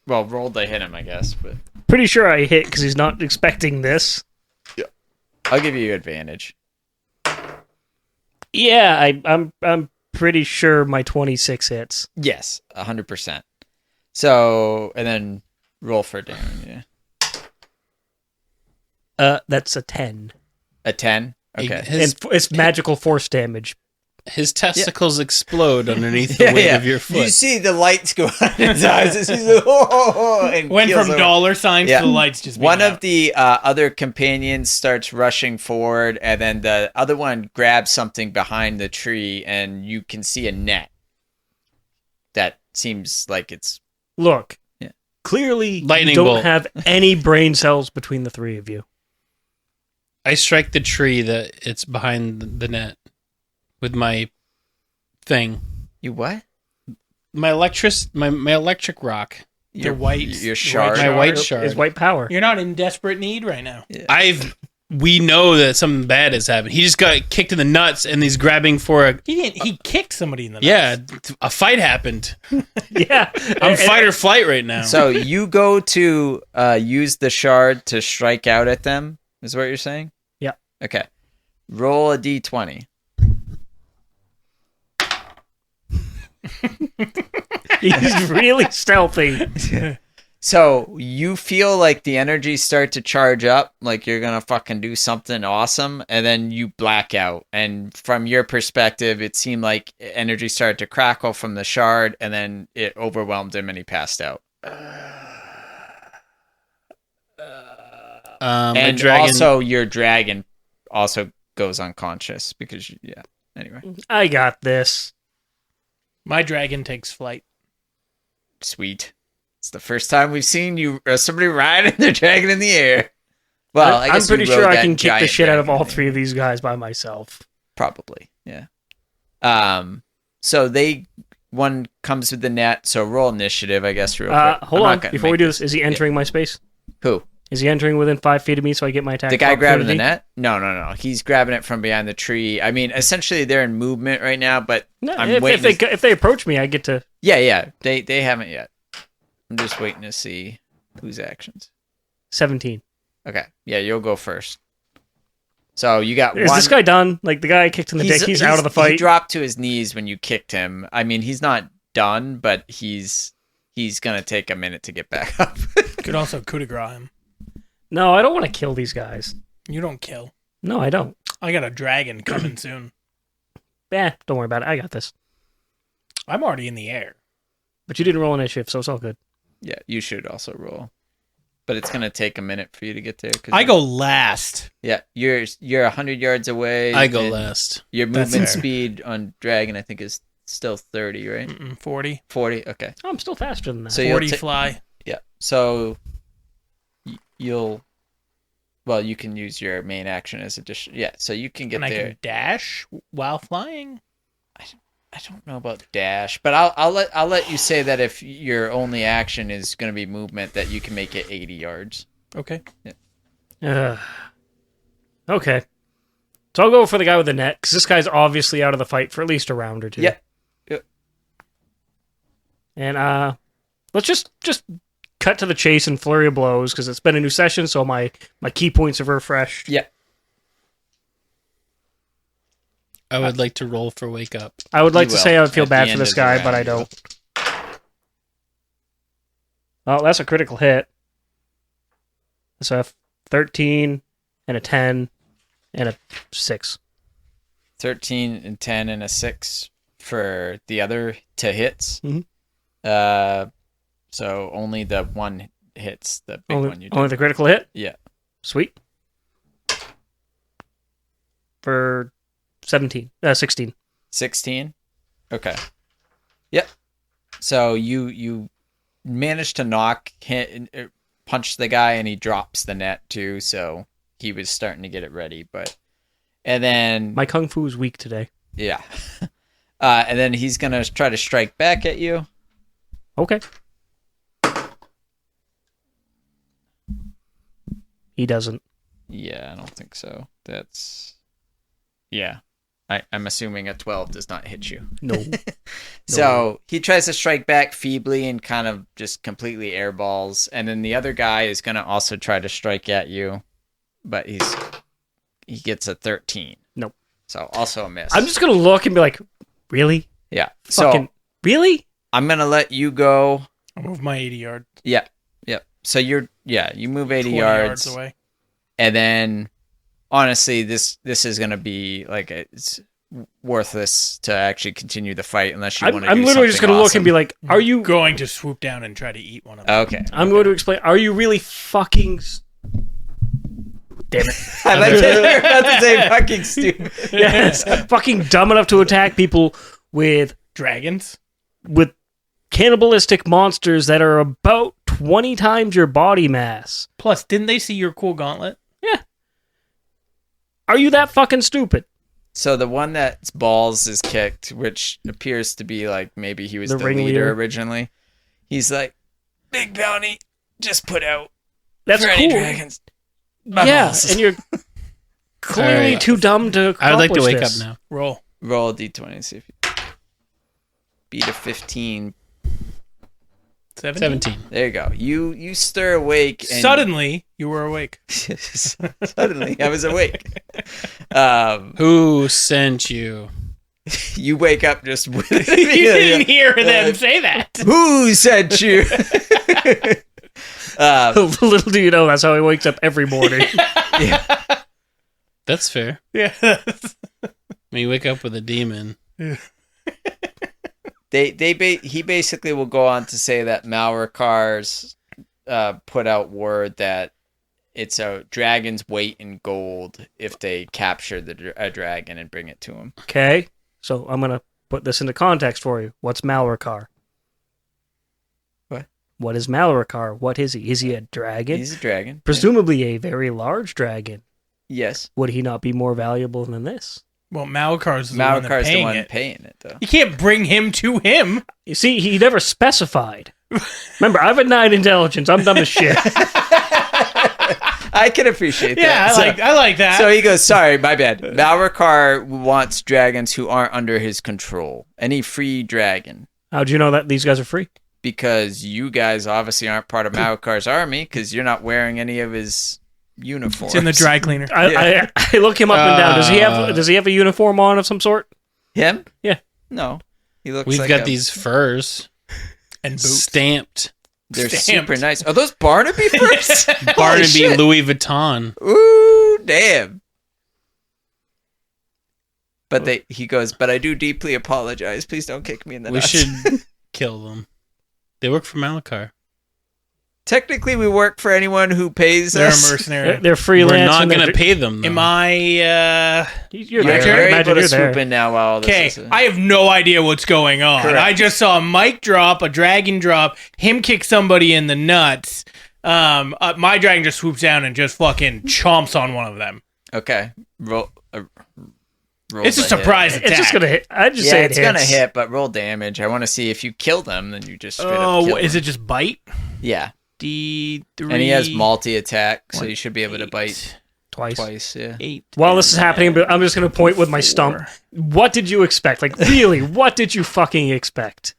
rolled to hit him, I guess, but Pretty sure I hit because he's not expecting this. I'll give you advantage. Yeah, I'm pretty sure my 26 hits. Yes, 100%. So, and then roll for damage. Yeah, That's a 10. a 10. Okay. His, And it's magical force damage. his testicles explode underneath the weight of your foot. You see the lights go on in his eyes as he's like, oh, and Went keels from over. dollar signs Yeah. to the lights just being One of out. the other companions starts rushing forward, and then the other one grabs something behind the tree, and you can see a net that seems like it's. Look, Yeah. clearly Lightning you don't bolt. have any brain cells between the three of you. I strike the tree that it's behind the net with my thing. You what? My electric rock. Your white- Your the shard. My white shard. Is white power. You're not in desperate need right now. I've we know that something bad has happened. He just got kicked in the nuts, and he's grabbing for a. He kicked somebody in the nuts. Yeah, a fight happened. Yeah. I'm fight or flight right now. So you go to use the shard to strike out at them, is what you're saying? Yeah. Okay. Roll a d20. He's really stealthy. So you feel like the energy start to charge up, like you're gonna fucking do something awesome, and then you black out. And from your perspective, it seemed like energy started to crackle from the shard, and then it overwhelmed him, and he passed out. My And dragon, also, your dragon also goes unconscious because Anyway, I got this. My dragon takes flight. sweet. It's the first time we've seen you somebody riding their dragon in the air. Well, I I'm guess pretty you sure rode I that can kick the giant shit out of dragon all in the three air. of these guys by myself. Probably, yeah. So one comes with the net. So roll initiative, I guess. Real quick. Hold I'm on, not gonna before we make do this, is he entering my space? Who? Is he entering within 5 feet of me so I get my attack? The guy grabbing the opportunity? net? No. He's grabbing it from behind the tree. I mean, essentially, they're in movement right now, but No, I'm if waiting. they approach me, I get to. Yeah. They haven't yet. I'm just waiting to see whose actions. 17. Okay. Yeah, you'll go first. So you got Is one. this guy done? Like the guy I kicked in the dick, he's out of the He fight. dropped to his knees when you kicked him. I mean, he's not done, but he's gonna take a minute to get back up. Could also coup de grace him. No, I don't want to kill these guys. You don't kill. No, I don't. I got a dragon coming soon. Don't worry about it. I got this. I'm already in the air. But you didn't roll initiative, so it's all good. Yeah, you should also roll, but it's gonna take a minute for you to get there. I go last. Yeah, you're 100 yards away. I go and last. Your That's movement fair. speed on dragon, I think, is still 30, right? 40. 40. Okay. Oh, I'm still faster than that. So you'll 40 ta- fly. Yeah. So you can use your main action as addition. Yeah. So you can get And I there. can dash while flying. I don't know about dash, but I'll let you say that if your only action is going to be movement, that you can make it 80 yards. Okay. Okay. So I'll go for the guy with the net, because this guy's obviously out of the fight for at least a round or two. Yeah. And let's just cut to the chase and flurry of blows, because it's been a new session, so my key points have refreshed. Yeah. I would like to roll for wake up. I would like You to say I will would feel at bad the for end this of the guy, round, but I you will. don't. Oh, that's a critical hit. So I have 13 and a 10 and a 6. 13 and 10 and a 6 for the other two hits. Mhm. So only the one hits the big one you did. Only the critical hit? Yeah. Sweet. For 16. 16. Okay. Yep. So you managed to punch the guy, and he drops the net too. So he was starting to get it ready, and then My kung fu is weak today. yeah, and then he's gonna try to strike back at you. Okay. He doesn't. Yeah, I don't think so. Yeah. I'm assuming a 12 does not hit you. No. So he tries to strike back feebly and kind of just completely airballs. And then the other guy is going to also try to strike at you, but he gets a 13. Nope. So also a miss. I'm just going to look and be like, really? Yeah. Fucking, So really? I'm going to let you go. I'll move my 80 yard. Yeah. So you move 80 20 yards. away. And then honestly, this is going to be like it's worthless to actually continue the fight unless you want to do I'm literally just something going to look and awesome. be like, are you... Going to swoop down and try to eat one of them. Okay. I'm going to explain. Are you really fucking... Damn it. I like that you're about to say fucking stupid. Yes. Fucking dumb enough to attack people with Dragons? cannibalistic monsters that are about 20 times your body mass. Plus, didn't they see your cool gauntlet? Yeah. Are you that fucking stupid? So the one that's balls is kicked, which appears to be like maybe he was The the ringleader. leader originally. He's like, big bounty, just put out That's for cool. any dragons. Yeah, Balls. and you're clearly Alright. too dumb to I would like to accomplish wake this. up now. Roll. Roll a d20 and see if you beat a 15. 17. 17. There you go. You stir awake. And Suddenly, you were awake. Suddenly, I was awake. Who sent you? You wake up just with You didn't hear them say that. Who sent you? Little do you know, that's how he wakes up every morning. That's fair. Yeah. When you wake up with a demon. He basically will go on to say that Malrakar's put out word that it's a dragon's weight in gold if they capture a dragon and bring it to him. Okay, so I'm going to put this into context for you. What's Malrakar? What? What is Malrakar? What is he? Is he a dragon? He's a dragon. Presumably a very large dragon. Yes. Would he not be more valuable than this? Well, Malrakar's the one that's Malrakar's the one it. paying it, though. You can't bring him to him. You see, he never specified. Remember, I have a 9 intelligence. I'm dumb as shit. I can appreciate that. Yeah, I like that. So he goes, sorry, my bad. Malrakar wants dragons who aren't under his control. Any free dragon. How'd you know that these guys are free? Because you guys obviously aren't part of Malrakar's army because you're not wearing any of his uniforms. It's in the dry cleaner. I look him up and down. Does he have a uniform on of some sort? Him? Yeah. No. He looks We've like got these furs And boots. stamped. They're stamped. super nice. Are those Barnaby furs? Holy Barnaby shit. Louis Vuitton. Ooh, damn. But he goes, but I do deeply apologize. Please don't kick me in the We nuts. should kill them. They work for Malakar. Technically, we work for anyone who pays They're a us. mercenary. They're freelance. We're not and going they're- to pay them, though. Am I? You're You're there. able Imagine to you're swoop there. in now while this Okay, is... I have no idea what's going on. Correct. I just saw a mic drop, a dragon drop, him kick somebody in the nuts. My dragon just swoops down and just fucking chomps on one of them. Okay. Roll It's a the surprise hit. attack. It's just gonna hit. I just Yeah, say it it's going to hits. hit, but roll damage. I want to see if you kill them, then you just straight up Oh, kill is them. it just bite? Yeah. D3. And he has multi-attack, so you should be able to bite Twice. twice, yeah. 8. While this is happening, but I'm just gonna point with my stump. What did you expect? Like, really, what did you fucking expect?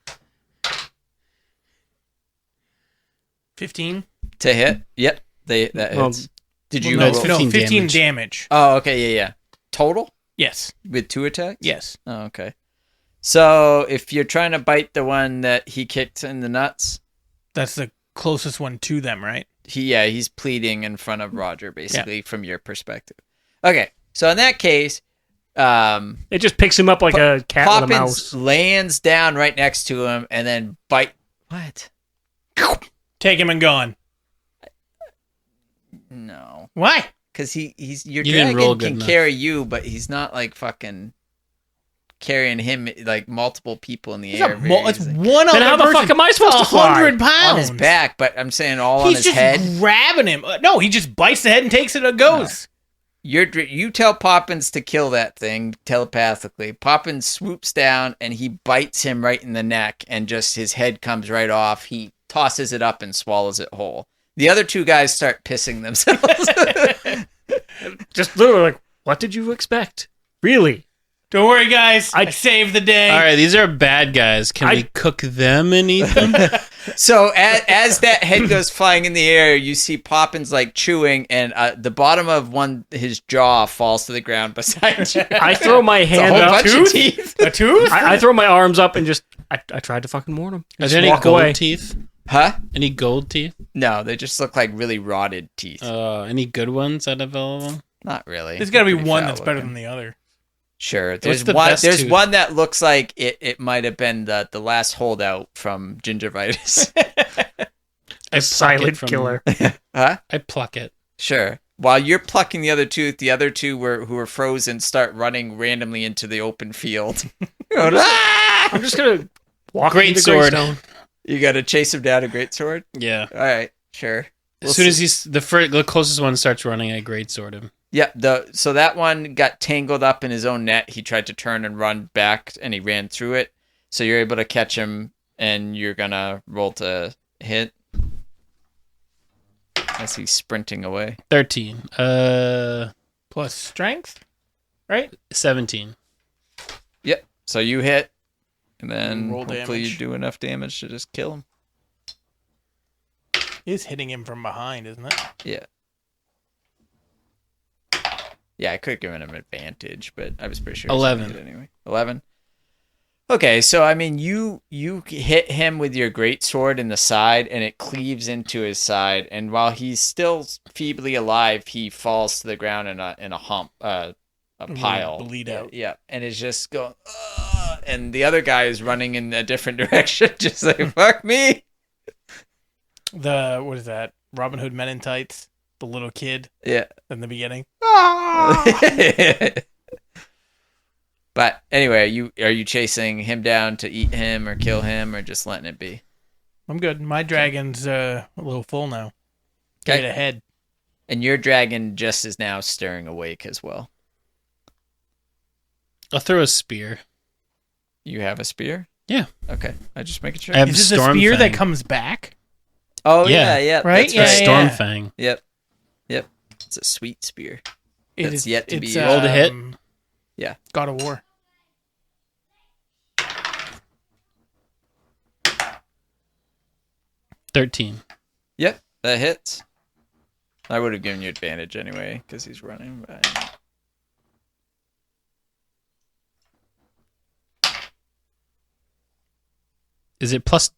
15? To hit? Yep. That Well, hits. Did you no, it's roll? 15 No, 15 damage. damage. Oh, okay, yeah. Total? Yes. With 2 attacks? Yes. Oh, okay. So if you're trying to bite the one that he kicked in the nuts, That's the closest one to them, right? he's pleading in front of Roger, basically, from your perspective. Okay, so in that case, It just picks him up like a cat with a Poppins mouse. lands down right next to him and then bite. What? Take him and gone. No, Why? because he's your You didn't roll dragon good can enough. carry you, but he's not like fucking carrying him like multiple people in the air. very It's easily. one Then other how the person. fuck am I supposed to fly? 100 pounds. On his back, but I'm saying all on He's his just head. grabbing him. No, he just bites the head and takes it and goes. You tell Poppins to kill that thing telepathically. Poppins swoops down and he bites him right in the neck, and just his head comes right off. He tosses it up and swallows it whole. The other 2 guys start pissing themselves. Just literally like, what did you expect? Really? Don't worry, guys. I I- saved the day. All right, these are bad guys. Can we cook them and eat them? So as that head goes flying in the air, you see Poppins like chewing, and the bottom of his jaw falls to the ground beside you. I throw my a hand whole up. bunch of teeth. A tooth? I throw my arms up and just I tried to fucking warn him. Are Just there any walk gold away. teeth? Huh? Any gold teeth? No, they just look like really rotted teeth. Any good ones out of all of them? Not really. There's got to be Pretty one foul that's better looking. than the other. Sure. There's the one. best There's tooth? one that looks like it might have been the last holdout from gingivitis. I A silent from- killer. Huh? I pluck it. Sure. While you're plucking the other tooth, the other 2 who were frozen start running randomly into the open field. Going, "Ah!" I'm just gonna walk Great into sword. Greystone. You got to chase him down a greatsword. Yeah. All right. Sure. As soon as the closest one starts running, I great sword him. Yeah, so that one got tangled up in his own net. He tried to turn and run back, and he ran through it. So you're able to catch him, and you're gonna roll to hit as he's sprinting away. 13. Plus strength, right? 17. Yep. So you hit, and then Roll hopefully you damage. do enough damage to just kill him. Is hitting him from behind, isn't it? Yeah. Yeah, I could have given him advantage, but I was pretty sure. 11. Anyway. 11. Okay, so I mean, you hit him with your greatsword in the side, and it cleaves into his side. And while he's still feebly alive, he falls to the ground in a hump, a pile. Bleed out. Yeah, and it's just going. "Ugh," and the other guy is running in a different direction, just like fuck me. What is that? Robin Hood Men in Tights, the little kid Yeah. in the beginning. But anyway, are you chasing him down to eat him or kill him or just letting it be? I'm good. My dragon's a little full now. Okay. Get ahead. And your dragon just is now stirring awake as well. I'll throw a spear. You have a spear? Yeah. Okay. I just making sure. I have Is it the Storm spear Fang. that comes back? Oh Yeah. yeah. Right? That's Yeah, right. Storm yeah. Fang. Yep. It's a sweet spear. It That's is- yet to be it's, used. Roll to hit? Yeah. God of War. 13. Yep, that hits. I would have given you advantage anyway because he's running. But... Is it plus?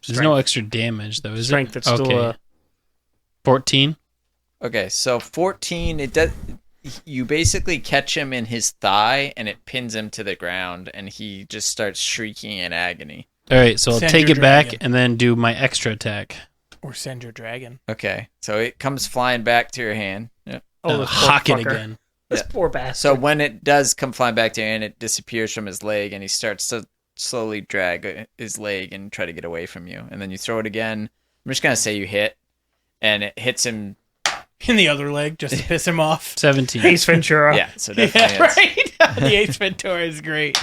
There's no extra damage though, is Strength, it? it's still 14. Okay, so 14. It does. You basically catch him in his thigh, and it pins him to the ground, and he just starts shrieking in agony. All right, so I'll Send take your it back dragon. and then do my extra attack. Or send your dragon. Okay, so it comes flying back to your hand. Yep. Oh, this poor Hawk it fucker. again. This Yeah. poor bastard. So when it does come flying back to your hand, it disappears from his leg, and he starts to slowly drag his leg and try to get away from you. And then you throw it again. I'm just gonna say you hit, and it hits him. In the other leg, just to piss him off. 17. Ace Ventura. Yeah, so definitely Yeah, hits. right? The Ace Ventura is great.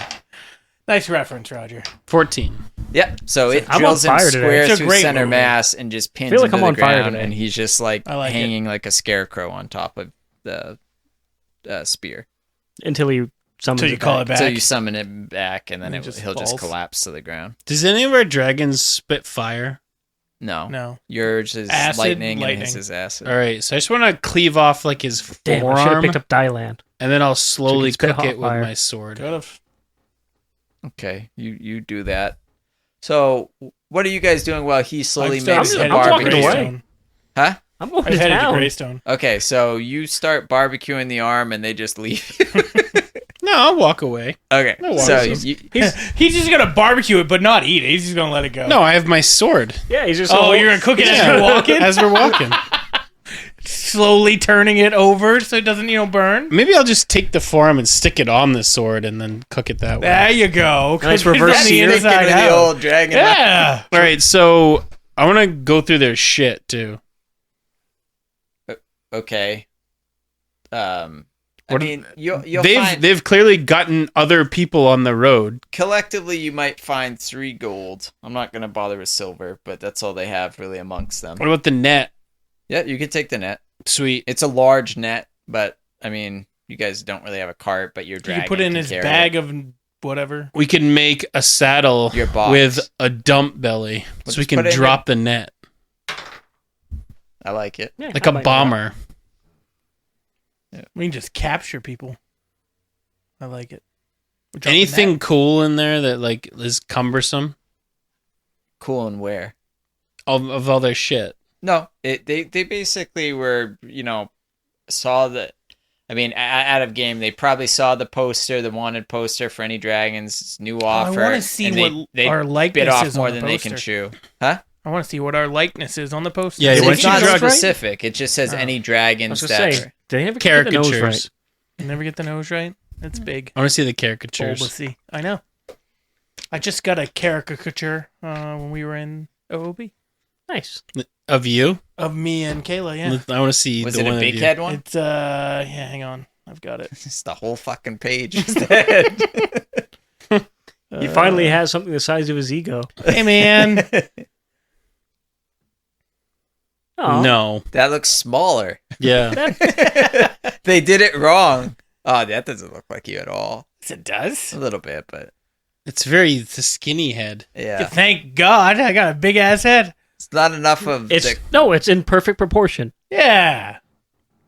Nice reference, Roger. 14. Yep. So it I'm drills on him fire today. square It's a through great center movie. mass and just pins feel like him I'm to on the fire ground, today. and he's just like I like it. hanging like a scarecrow on top of the spear. Until you summon Until you call it back. So you summon it back, and then And it he'll just just falls. collapse to the ground. Does any of our dragons spit fire? No, No. yours is Acid, lightning, lightning. and his is acid. All right, so I just want to cleave off like his Damn, I should have forearm, picked up Dylan. and then I'll slowly spit cook hot it with fire. my sword. Could have. Okay, you do that. So what are you guys doing while he slowly I'm makes still the I'm walking barbecue? away. Greystone. Huh? I'm going I'm to headed to town. Greystone. Okay, so you start barbecuing the arm, and they just leave. No, I'll walk away. Okay, No so worries. He's just gonna barbecue it, but not eat it. He's just gonna let it go. No, I have my sword. Yeah, he's just. Oh, you're gonna cook it as you're walking, As we're walking. slowly turning it over so it doesn't, burn. Maybe I'll just take the forearm and stick it on the sword and then cook it that way. There you go. Nice Cook it reverse from the sear. inside the out. old dragon. Yeah. All right, so I want to go through their shit too. Okay. I What- mean, you'll They've find they've clearly gotten other people on the road. collectively you might find 3 gold. I'm not gonna bother with silver, but that's all they have really amongst them. What about the net? Yeah, you can take the net. Sweet. It's a large net, but I mean, you guys don't really have a cart, but your You dragon can put it in can his carry bag it. of whatever. We can make a saddle Your box. with a dump belly, Well, so we just can put it in drop the net I like it. Yeah, like I a might do bomber. We can just capture people. I like it. We drop Anything the cool in there that like is cumbersome Cool and where? of all their shit? No, they basically were, saw the. I mean, out of game, they probably saw the poster, the wanted poster for any dragons new offer. I want to see and what they our likeness bit off is more on the than they poster. can chew. Huh? I want to see what our likeness is on the poster. Yeah, Is why it It's don't you not just right? specific. It just says Oh. any I dragons was that. gonna say, they never get the nose Caricatures. right. You never get the nose right. It's big. I want to see the caricatures. Bulbousy. I know. I just got a caricature when we were in OOB Nice. Of you? of me and Kayla. Yeah, I want to see Was the it one a of big you. head one? it's yeah. Hang on, I've got it. It's the whole fucking page instead. He finally has something the size of his ego. Hey man, Oh. No. That looks smaller. Yeah. They did it wrong. Oh, that doesn't look like you at all. It does. A little bit, but It's very the skinny head. yeah. Thank God, I got a big ass head. It's not enough of It's in perfect proportion. Yeah.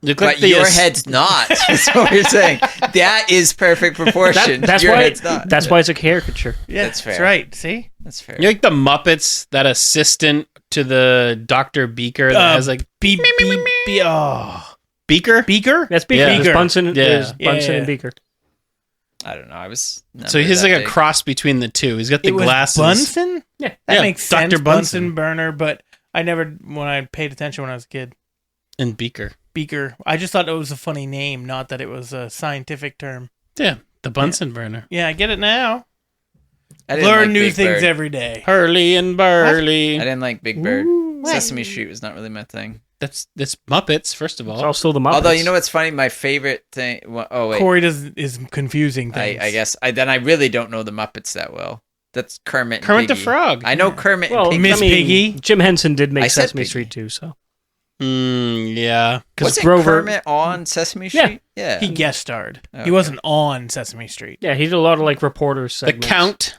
Look but the your head's not. That's what we're saying. That is perfect proportion. That's your why. head's not. That's why it's a caricature. Yeah, That's fair. That's right. See? That's fair. You're like the Muppets, that assistant to the Dr. Beaker that has like Beep, beep, beep. Oh. Beaker? Beaker? That's Beaker. Yeah. There's Beaker. Bunsen, Yeah. there's Yeah, Bunsen yeah. and Beaker. I don't know. I was never So he's that like big. a cross between the two. He's got the It was glasses. Bunsen? Yeah. That Yeah, makes Dr. sense. Bunsen. Burner, but I never, when I paid attention when I was a kid. And Beaker. Beaker. I just thought it was a funny name, not that it was a scientific term. Yeah, the Bunsen burner. Yeah, I get it now. I didn't Learn like new Big things Bird. every day. Hurley and Burley. I didn't like Big Bird. what? Sesame Street was not really my thing. That's Muppets, first of It's all. also the Muppets. Although you know what's funny, my favorite thing. Oh wait, Corey is confusing I things. guess I really don't know the Muppets that well. That's Kermit. And Kermit the Piggy. Frog. I know Kermit. well, and Piggy. Miss Piggy. Jim Henson did make I said Sesame Piggy. Street too, so Yeah. because Wasn't Grover. Kermit on Sesame Yeah. Street? Yeah. He guest starred. He Okay. wasn't on Sesame Street. Yeah, he did a lot of like reporters. The Segments. Count.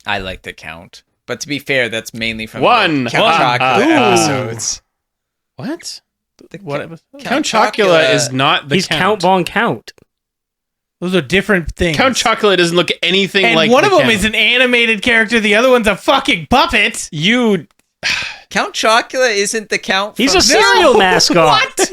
I like the Count, but to be fair, that's mainly from One. the Count One. Chocula Ooh. episode. What? What episode? Count Chocula is not the He's Count Von Count. Those are different things. Count Chocula doesn't look anything and like one the of them Count. is an animated character. The other one's a fucking puppet. You Count Chocula isn't the Count. He's from- a cereal mascot. What?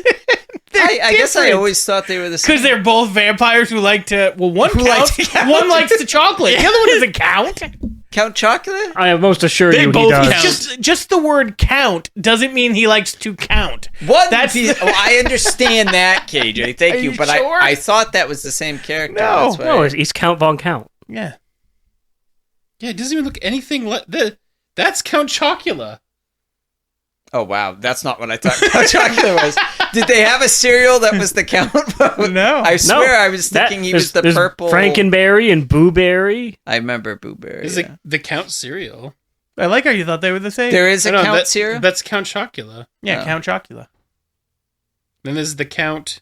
I guess I different. always thought they were the same. Because they're both vampires who like to. Well, one Who counts. like to count. One likes the chocolate. The other one doesn't count. Count Chocula? I most assure They you both he does. count. Just the word count doesn't mean he likes to count. What? That's the- I understand that, KJ. Thank Are you. you But sure? I thought that was the same character. No. That's why No, he's Count Von Count. Yeah. Yeah, it doesn't even look anything like that's Count Chocula. Oh, wow. That's not what I thought Count Chocula was. Did they have a cereal that was the Count? No. I swear I was thinking he was the there's purple. Frankenberry and Boo Berry. I remember Boo Berry. It's Yeah. like the Count cereal. I like how you thought they were the same. There is a No, Count that- cereal? That's Count Chocula. yeah, Oh. Count Chocula. Then there's the Count.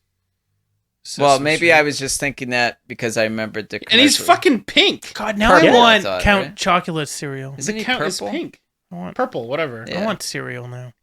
Well, Sesame maybe Street. I was just thinking that because I remembered the And he's commercial. fucking pink. God, now Purple, I want I thought, Count right? Chocolate cereal. Isn't The he Count purple? is pink. I want. Purple, whatever. Yeah. I want cereal now.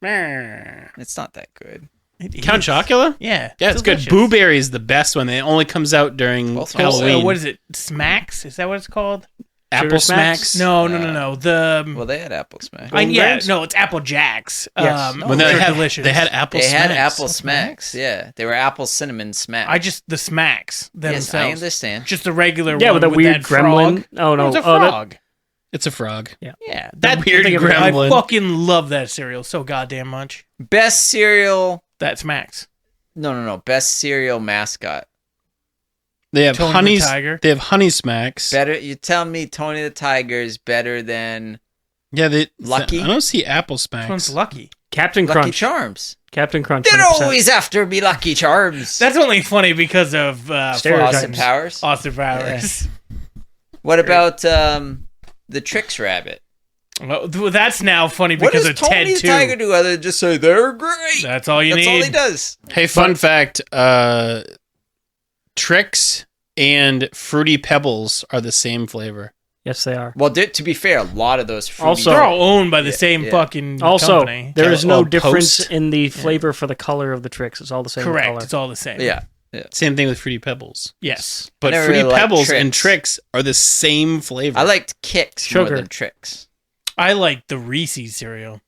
It's not that good. It Count is. Chocula? Yeah. Yeah, it's delicious. good. Boo Berry is the best one. It only comes out during Both Halloween. What is it? Smacks? Is that what it's called? Apple Sugar Smacks? Smacks? No. The Well, they had Apple Smack. yeah, Grapes? no, it's Apple Jacks. Yes. When they they're had, delicious. they had Apple They Smacks. had Apple Smacks. Yeah, they were Apple Cinnamon Smacks. I just the Smacks yes, themselves. I understand. Just the regular Yeah, one with a weird that gremlin. Frog. Oh no, It's a oh, that- frog. It's a frog. Yeah, That weird I gremlin. fucking love that cereal so goddamn much. Best cereal. That's Max. No. Best cereal mascot. They have Tony the Honey. Tiger. They have Honey Smacks. Better. You tell me Tony the Tiger is better than Yeah, Lucky? I don't see Apple This one's Smacks. lucky. Captain Lucky Crunch. Charms. Captain Crunch. They're 100%. always after me, Lucky Charms. That's only funny because of Stereotypes. Austin Powers. Austin Powers. What about the Tricks Rabbit? Well, that's now funny What because does of Ted Tony the too. Tiger do other than just say they're great? That's all you That's need. all he does. Hey, fun fact: Trix and Fruity Pebbles are the same flavor. Yes, they are. Well, to be fair, a lot of those fruity Also- They're all owned by the same yeah. fucking Also, company. there is no Well, difference Post. in the flavor for the color of the tricks. It's all the same Correct. color. It's all the same. Yeah. Same thing with Fruity Pebbles. Yes. But never Fruity really liked Pebbles and Trix. Trix are the same flavor. I liked Kicks more Sugar. than Tricks. I like the Reese's cereal.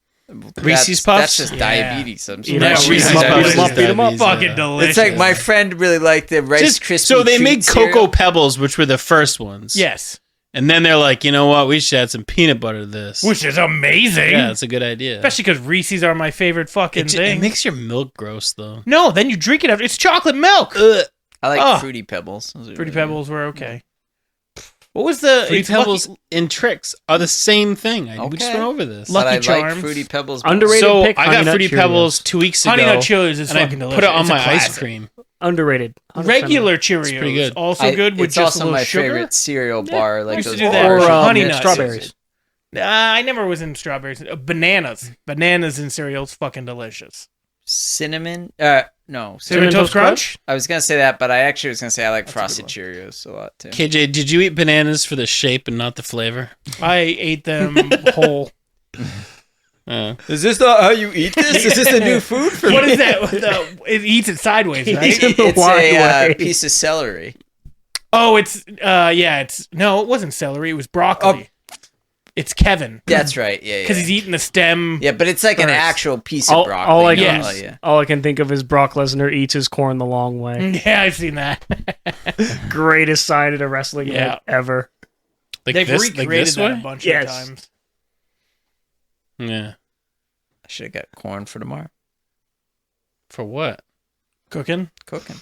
Reese's That's Puffs? just Yeah. diabetes. I'm Eat 'em sorry. up, Reese's beat 'em up, Puffs beat 'em up, is beat 'em up. Fucking delicious. It's like my friend really liked the Rice Krispie So they treat made cereal. Cocoa Pebbles, which were the first ones. Yes. And then they're like, you know what? We should add some peanut butter to this. Which is amazing. Yeah, that's a good idea. Especially because Reese's are my favorite fucking It thing. makes your milk gross, though. No, then you drink it after. It's chocolate milk. I like Oh. Fruity Pebbles. Those are Fruity really Pebbles were okay. What was the Fruity it's Pebbles Lucky, and Trix are the same thing. We just Okay. went over this. good. But Lucky I like Charms. Fruity Pebbles. Underrated So pick, I Honey got Nut Fruity Cheerios. Pebbles 2 weeks Honey ago. Nut Cheerios is and I fucking delicious. put it on It's a my ice classic. cream. Underrated. 100%. Regular Cheerios, pretty good. also good with it's just also a little my sugar. favorite cereal bar. Like used to those do that. Or Honey Nuts. Nuts. Strawberries. I never was in strawberries. Bananas. Bananas in cereal is fucking delicious. Cinnamon? No. Cinnamon Toast Crunch? I was going to say that, but I actually was going to say I like Frosted Cheerios a lot, too. KJ, did you eat bananas for the shape and not the flavor? I ate them whole. Is this not how you eat this? Is this a new food for me? What is that? It eats it sideways, right? It's Wide a way. piece of celery. Oh, no, it wasn't celery. It was broccoli. It's Kevin. That's right. Yeah, Because he's eating the stem. Yeah, but it's like an first. actual piece of broccoli. All I can think of is Brock Lesnar eats his corn the long way. Yeah, I've seen that. Greatest side of the wrestling match ever. Like They've this, recreated like this that way? a bunch Yes. of times. Yeah. I should have got corn for tomorrow. For what? Cooking? Cooking.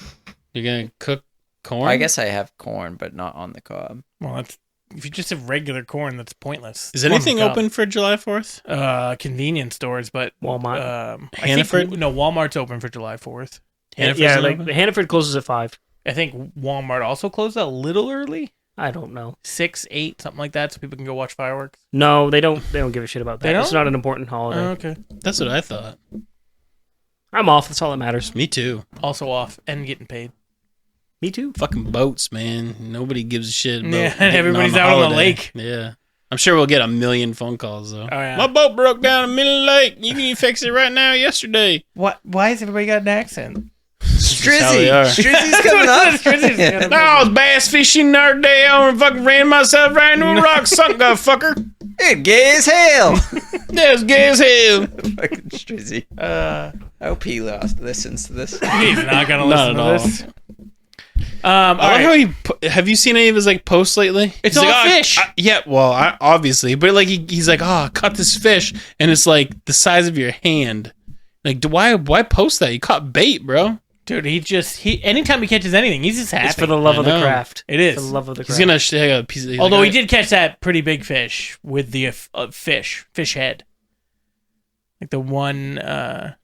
You're gonna cook corn? I guess I have corn, but not on the cob. Well, if you just have regular corn, that's pointless. Is anything open for July 4th? Convenience stores, but Walmart. Hannaford? No, Walmart's open for July 4th. Hannaford's like open? Hannaford closes at 5. I think Walmart also closed a little early. I don't know. 6, 8, something like that, so people can go watch fireworks. No, they don't. They don't give a shit about They that. It's don't? not an important holiday. Okay. That's what I thought. I'm off. That's all that matters. Me too. Also off and getting paid. Me too. Fucking boats, man. Nobody gives a shit about Yeah, getting everybody's on out on the holiday. lake. Yeah. I'm sure we'll get a million phone calls, though. Oh, yeah. My boat broke down in the middle of the lake. You can fix it right now yesterday. What? Why has everybody got an accent? how they Strizzy. are. Strizzy's coming up. No, I was bass fishing the other day. I fucking ran myself right into a rock. Sunk that fucker. Hey, gay as hell. That was gay as hell. Fucking Strizzy. I hope he listens to this. He's not gonna Not listen to at all. this. I All like right. how have you seen any of his like posts lately? It's He's all like, fish. Yeah, well, obviously, but like he's like, I caught this fish, and it's like the size of your hand. Like, why post that? You caught bait, bro. Dude, anytime he catches anything, he's just happy. It's for the love of the know. craft. It is. For the love of the He's craft. gonna take a piece. He's Although like, he did catch that pretty big fish with the fish head. Like the one,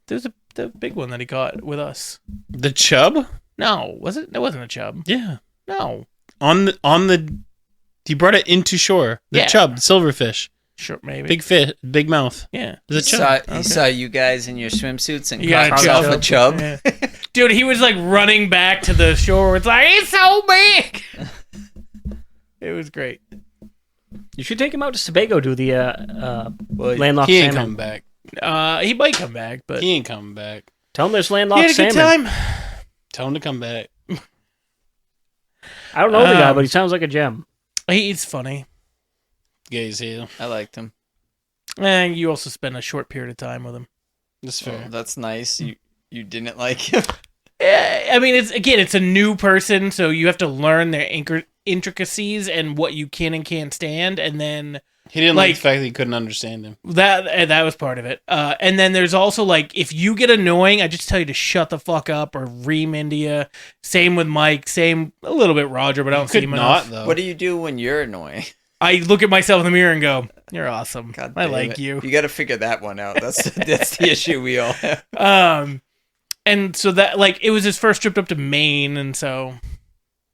there's the big one that he caught with us. the chub. No, was it? It wasn't a chub. Yeah, No. on the. He brought it into shore. The Yeah. chub, silverfish, Sure, maybe. big fish, big mouth. Yeah. There's a chub. He saw you guys in your swimsuits and You got caught a yourself chub. a chub. Yeah. Dude, he was like running back to the shore. It's like, it's so big. It was great. You should take him out to Sebago, do the landlocked He ain't salmon. coming back. He might come back, but He ain't coming back. Tell him there's he landlocked had a good salmon. time. Tell him to come back. I don't know the guy, Um, but he sounds like a gem. He's funny. Gay as hell. I liked him. And you also spend a short period of time with him. That's fair. Oh, that's nice. You didn't like him. I mean, it's a new person, so you have to learn their intricacies and what you can and can't stand, and then He didn't like Like- the fact that he couldn't understand him. that was part of it. And then there's also like, if you get annoying, I just tell you to shut the fuck up or ream India. Same with Mike. Same a little bit Roger, but I don't see Could him not enough. though. What do you do when you're annoying? I look at myself in the mirror and go, "You're awesome. God I damn like it. you." You got to figure that one out. That's the issue we all have. And so that, like, it was his first trip up to Maine, and so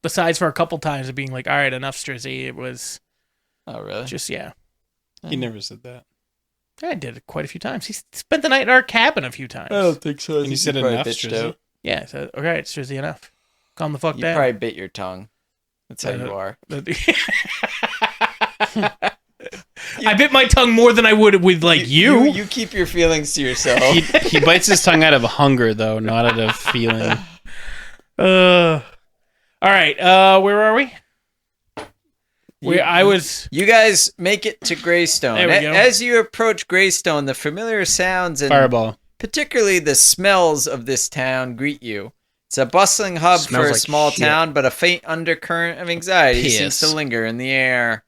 besides for a couple times of being like, "All right, enough, Strizzy," it was Oh, really? just He never said that. I did it quite a few times. He spent the night in our cabin a few times. think so. And you said enough, Strizzy? Yeah, so okay, it's Strizzy enough. Calm the fuck You down. probably bit your tongue. That's how you are. I bit my tongue more than I would with like you. You keep your feelings to yourself. He bites his tongue out of hunger though, not out of feeling. All right. Where are we? I was. You guys make it to Greystone. There we go. As you approach Greystone, the familiar sounds and Fireball. particularly the smells of this town greet you. It's a bustling hub Smells for a like small shit. town, but a faint undercurrent of anxiety seems Piss. to linger in the air.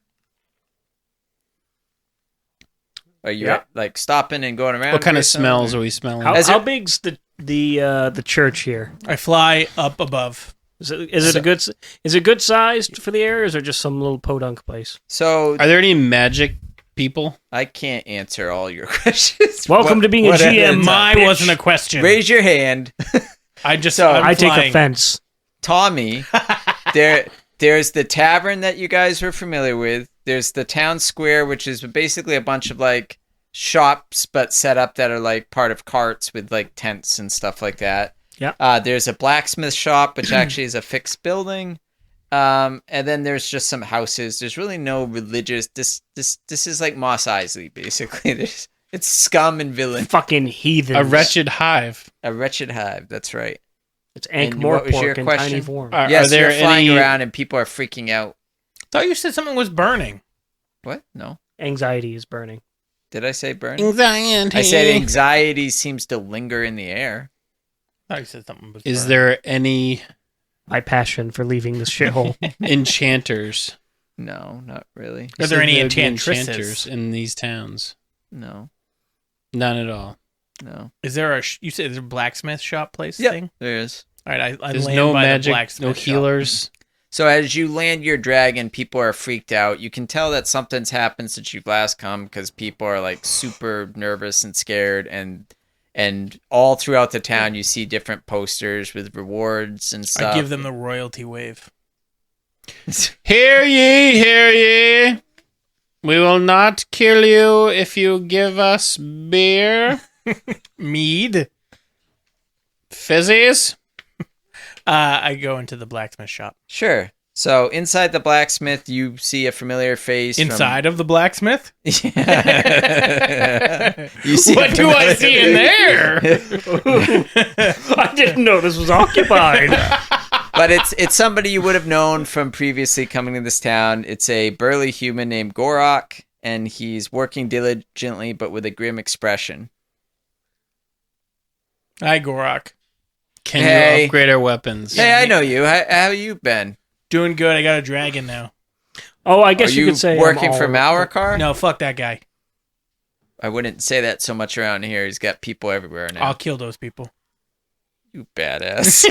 Are you Yeah. like stopping and going around? What kind of Greystone, smells or- are we smelling? How big's the church here? I fly up above. Is it good sized for the area, or is it just some little podunk place? So Are there any magic people? I can't answer all your questions. Welcome to being a what at GM. time? Mine bitch. wasn't a question. Raise your hand. I just. So, I'm I take flying. offense. Tommy, there There's the tavern that you guys were familiar with. There's the town square, which is basically a bunch of like shops, but set up that are like part of carts with like tents and stuff like that. Yeah. There's a blacksmith shop, which actually is a fixed building. And then there's just some houses. There's really no religious. This is like Mos Eisley, basically. It's scum and villain. Fucking heathens. A wretched hive. A wretched hive. That's right. It's And what was your Ankh-Morpork in question? tiny form. Yes, Are there you're flying any? around and people are freaking out. Thought you said something was burning. What? No. Anxiety is burning. Did I say burning? Anxiety. I said anxiety seems to linger in the air. Thought you said something was Is burning. there any My passion for leaving this shithole. enchanters? No, not really. Are there You any said there'd be enchantresses? in these towns? No, None at all. no. Is there you said there's a blacksmith shop place Yep. thing? There is. All right, I There's land no by the magic, blacksmith no shop. healers. So as you land your dragon, people are freaked out. You can tell that something's happened since you've last come because people are like super nervous and scared, and all throughout the town you see different posters with rewards and stuff. I give them the royalty wave. Hear ye, hear ye. We will not kill you if you give us beer. Mead. Fizzies. I go into the blacksmith shop. Sure. So inside the blacksmith, you see a familiar face. Inside of the blacksmith? Yeah. You see What do I see in there? I didn't know this was occupied. But it's somebody you would have known from previously coming to this town. It's a burly human named Gorok, and he's working diligently but with a grim expression. Hi, Gorok. Can Hey. you upgrade our weapons? Hey, I know you. How you been? Doing good. I got a dragon now. Oh, I guess Are you you could say working I'm for all- Malrakar? No, fuck that guy. I wouldn't say that so much around here. He's got people everywhere now. I'll kill those people. You badass.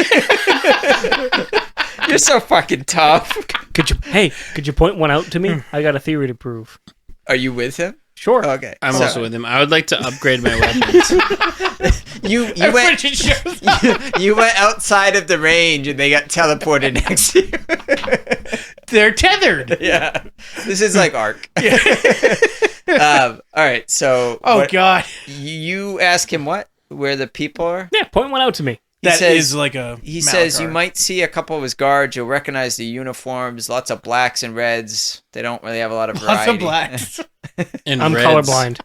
You're so fucking tough. Could you point one out to me? I got a theory to prove. Are you with him? Sure. Okay. I'm So, also with him. I would like to upgrade my weapons. You went you went outside of the range and they got teleported next to you. They're tethered. Yeah. This is like Ark. All right. So Oh, what- God. you ask him what? Where the people are? Yeah, point one out to me. That says- is like a. He says you Malachar. might see a couple of his guards. You'll recognize the uniforms. Lots of blacks and reds. They don't really have a lot of variety. Lots of blacks. And I'm reds. colorblind.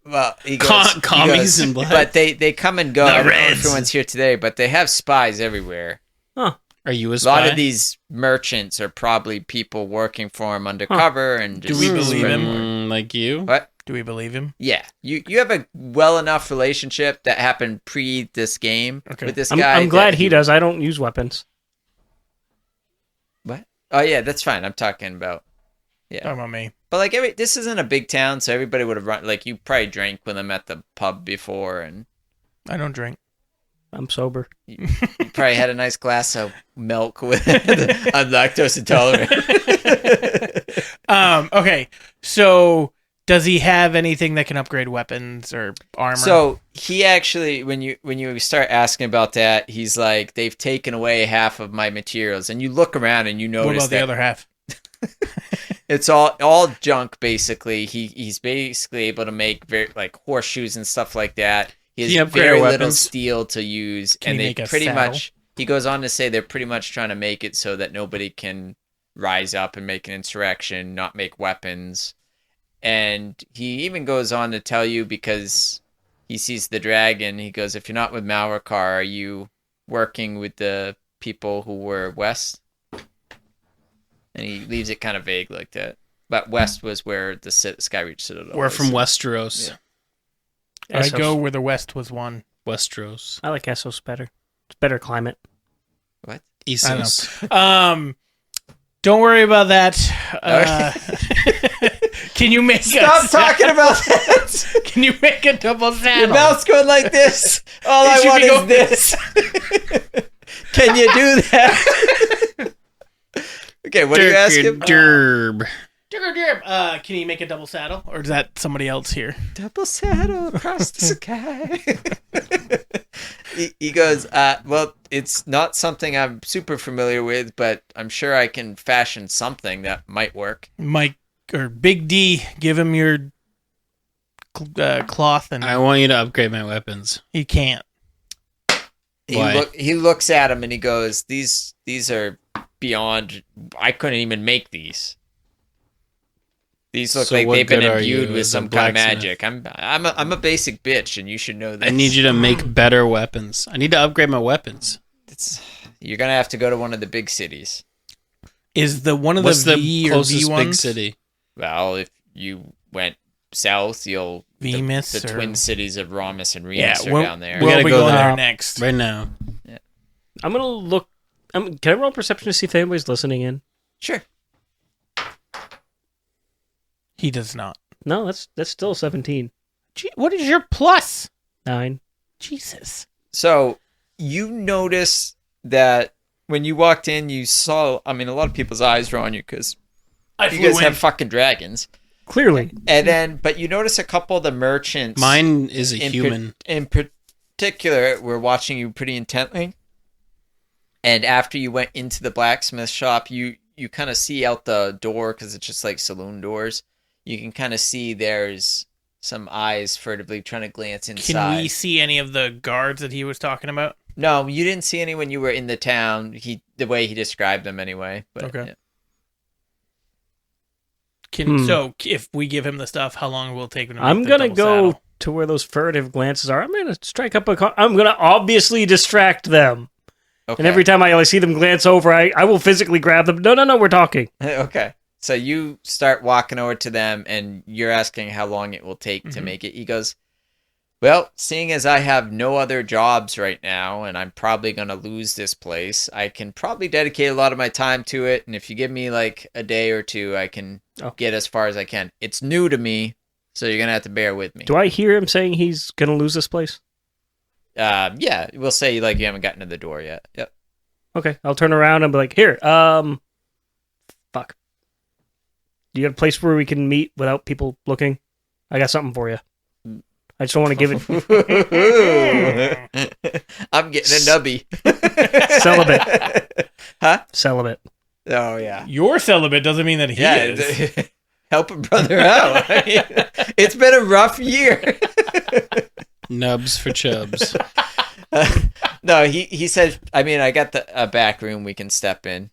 Well, he goes, Commies and blacks. but they come and go. The I don't know if Reds. everyone's here today, but they have spies everywhere. Are you a A spy? lot of these merchants are probably people working for him undercover and Do just we believe him? Like you? What? Do we believe him? Yeah, you have a well enough relationship that happened pre this game Okay. with this I'm guy. glad that he does. I don't use weapons. What? Oh yeah, that's fine. I'm talking about. Talking about me. But like this isn't a big town, so everybody would have run. Like you probably drank with him at the pub before, and I don't drink. I'm sober. you probably had a nice glass of milk with I'm lactose intolerant. Okay. So, does he have anything that can upgrade weapons or armor? So he actually, when you start asking about that, he's like, they've taken away half of my materials, and you look around and you what notice about the that other half? it's all junk. Basically, he's basically able to make very like horseshoes and stuff like that. He has Can you upgrade very our little weapons? steel to use, Can and he they make a pretty saddle? much. He goes on to say they're pretty much trying to make it so that nobody can rise up and make an insurrection, not make weapons. And he even goes on to tell you, because he sees the dragon, he goes, if you're not with Malrakar, are you working with the people who were west? And he leaves it kind of vague like that. But west was where the Skyreach Citadel We're was. from Westeros. Yeah. I Essos. go where the West was won. Westeros. I like Essos better. It's better climate. What? Essos. Don't worry about that. Can you make Stop talking about that! Can you make a double Your saddle? mouth's going like this. All It I should want be is going- this. Can you do that? Okay, what do you ask him? Derb. Can you make a double saddle, or is that somebody else here? Double saddle across the sky. He goes, well, it's not something I'm super familiar with, but I'm sure I can fashion something that might work. Mike or Big D, give him your cloth, and I want you to upgrade my weapons. he can't. Why? He looks at him and he goes, these are beyond, I couldn't even make these. These look So like what they've been good are imbued you with as a some kind of blacksmith? magic. I'm a basic bitch, and you should know this. I need you to make better weapons. I need to upgrade my weapons. You're gonna have to go to one of the big cities. Is the one of What's the the V or closest V big ones? city? Well, if you went south, the Vemus or- twin cities of Ramus and Yeah, Remus are where, down there. where gotta are we go going there. there next? Right now. I'm gonna look. Can I roll perception to see if anybody's listening in? Sure. He does not. No, that's still 17. Gee, what is your plus? 9. Jesus. So you notice that when you walked in, you saw. I mean, a lot of people's eyes were on you because you guys have fucking dragons. Clearly. And then, but you notice a couple of the merchants. Mine is a in human. in particular, were watching you pretty intently. And after you went into the blacksmith shop, you kind of see out the door, because it's just like saloon doors. You can kind of see there's some eyes furtively trying to glance inside. Can we see any of the guards that he was talking about? No, you didn't see any when you were in the town. The way he described them anyway. But, Okay. yeah. So if we give him the stuff, how long will it take him to make I'm the gonna double go saddle? to where those furtive glances are. I'm gonna strike up I'm gonna obviously distract them. Okay. And every time I see them glance over, I will physically grab them. No, we're talking. Okay. So you start walking over to them, and you're asking how long it will take to make it. He goes, well, seeing as I have no other jobs right now, and I'm probably going to lose this place, I can probably dedicate a lot of my time to it. And if you give me like a day or two, I can get as far as I can. It's new to me, so you're going to have to bear with me. Do I hear him saying he's gonna lose this place? Yeah, we'll say like you haven't gotten to the door yet. Yep. Okay, I'll turn around and be like, here, fuck. Do you have a place where we can meet without people looking? I got something for you. I just don't want to give it I'm getting a nubby. celibate. Huh? Celibate. Oh, yeah. You're celibate doesn't mean that he is. Help a brother out. It's been a rough year. Nubs for chubs. No, he said, I mean, I got a back room we can step in.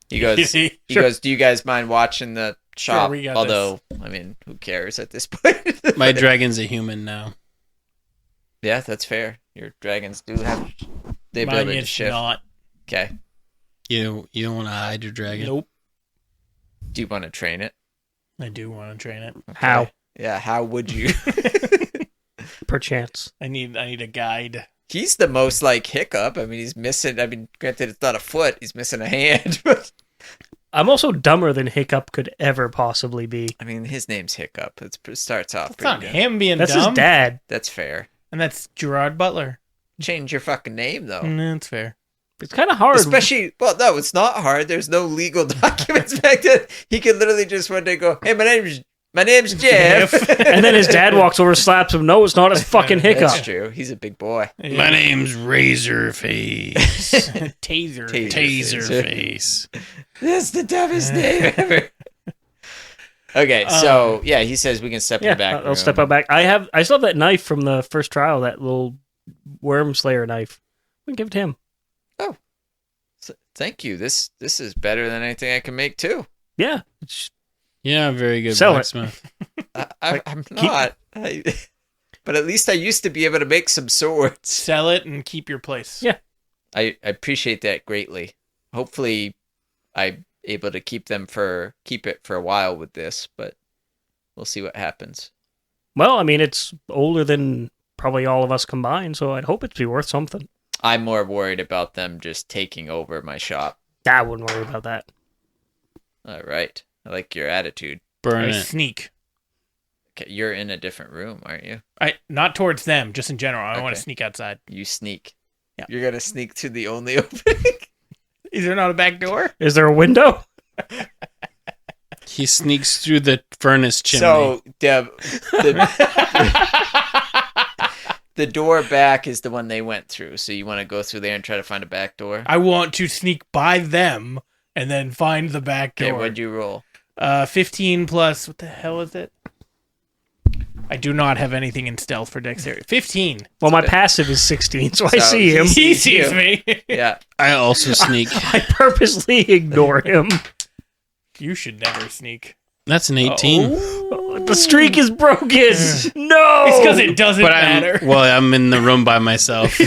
He goes, do you guys mind watching the shop? we got Although, I mean, who cares at this point? My dragon's a human now. Yeah, that's fair. Your dragons do have the Mine ability to is shift. not. Okay. You don't want to hide your dragon? Nope. Do you want to train it? I do want to train it. How? Yeah, how would you? Perchance. I need a guide. He's the most like Hiccup. I mean, he's missing. I mean, granted, it's not a foot. He's missing a hand. But I'm also dumber than Hiccup could ever possibly be. I mean, his name's Hiccup. It starts off It's pretty not good. him being That's dumb. his dad. That's fair. And that's Gerard Butler. Change your fucking name though. That's fair. It's kind of hard. Especially, well, no, it's not hard. There's no legal documents back then. He could literally just one day go, "Hey, my name's Jeff." And then his dad walks over, slaps him. No, it's not his fucking Hiccup. That's true. He's a big boy. My name's Razorface. Taser. Taserface. That's the dumbest name ever. Okay, so yeah, he says we can step in Yeah, the back. I'll step out back. I still have that knife from the first trial, that little worm slayer knife. We can give it to him. Oh, thank you. This is better than anything I can make too. Yeah. It's, Yeah, very good Sell it. blacksmith. I'm not. But at least I used to be able to make some swords. Sell it and keep your place. Yeah. I appreciate that greatly. Hopefully, I'm able to keep it for a while with this, but we'll see what happens. well, I mean, it's older than probably all of us combined, so I'd hope it'd be worth something. I'm more worried about them just taking over my shop. I wouldn't worry about that. All right. I like your attitude. Burn I it. sneak. Okay, you're in a different room, aren't you? Not towards them, just in general. I don't want Okay. to sneak outside. You sneak. Yeah. You're going to sneak to the only opening? Is there not a back door? Is there a window? He sneaks through the furnace chimney. So, the door back is the one they went through. So you want to go through there and try to find a back door? I want to sneak by them and then find the back Okay, door. what'd you roll? 15 plus, what the hell is it? I do not have anything in stealth for dexterity. 15. Well, my passive is 16, so I So see him. He sees me. Yeah. I also sneak. I purposely ignore him. You should never sneak. That's an 18. The streak is broken. No. It's because it doesn't But matter. I'm in the room by myself. You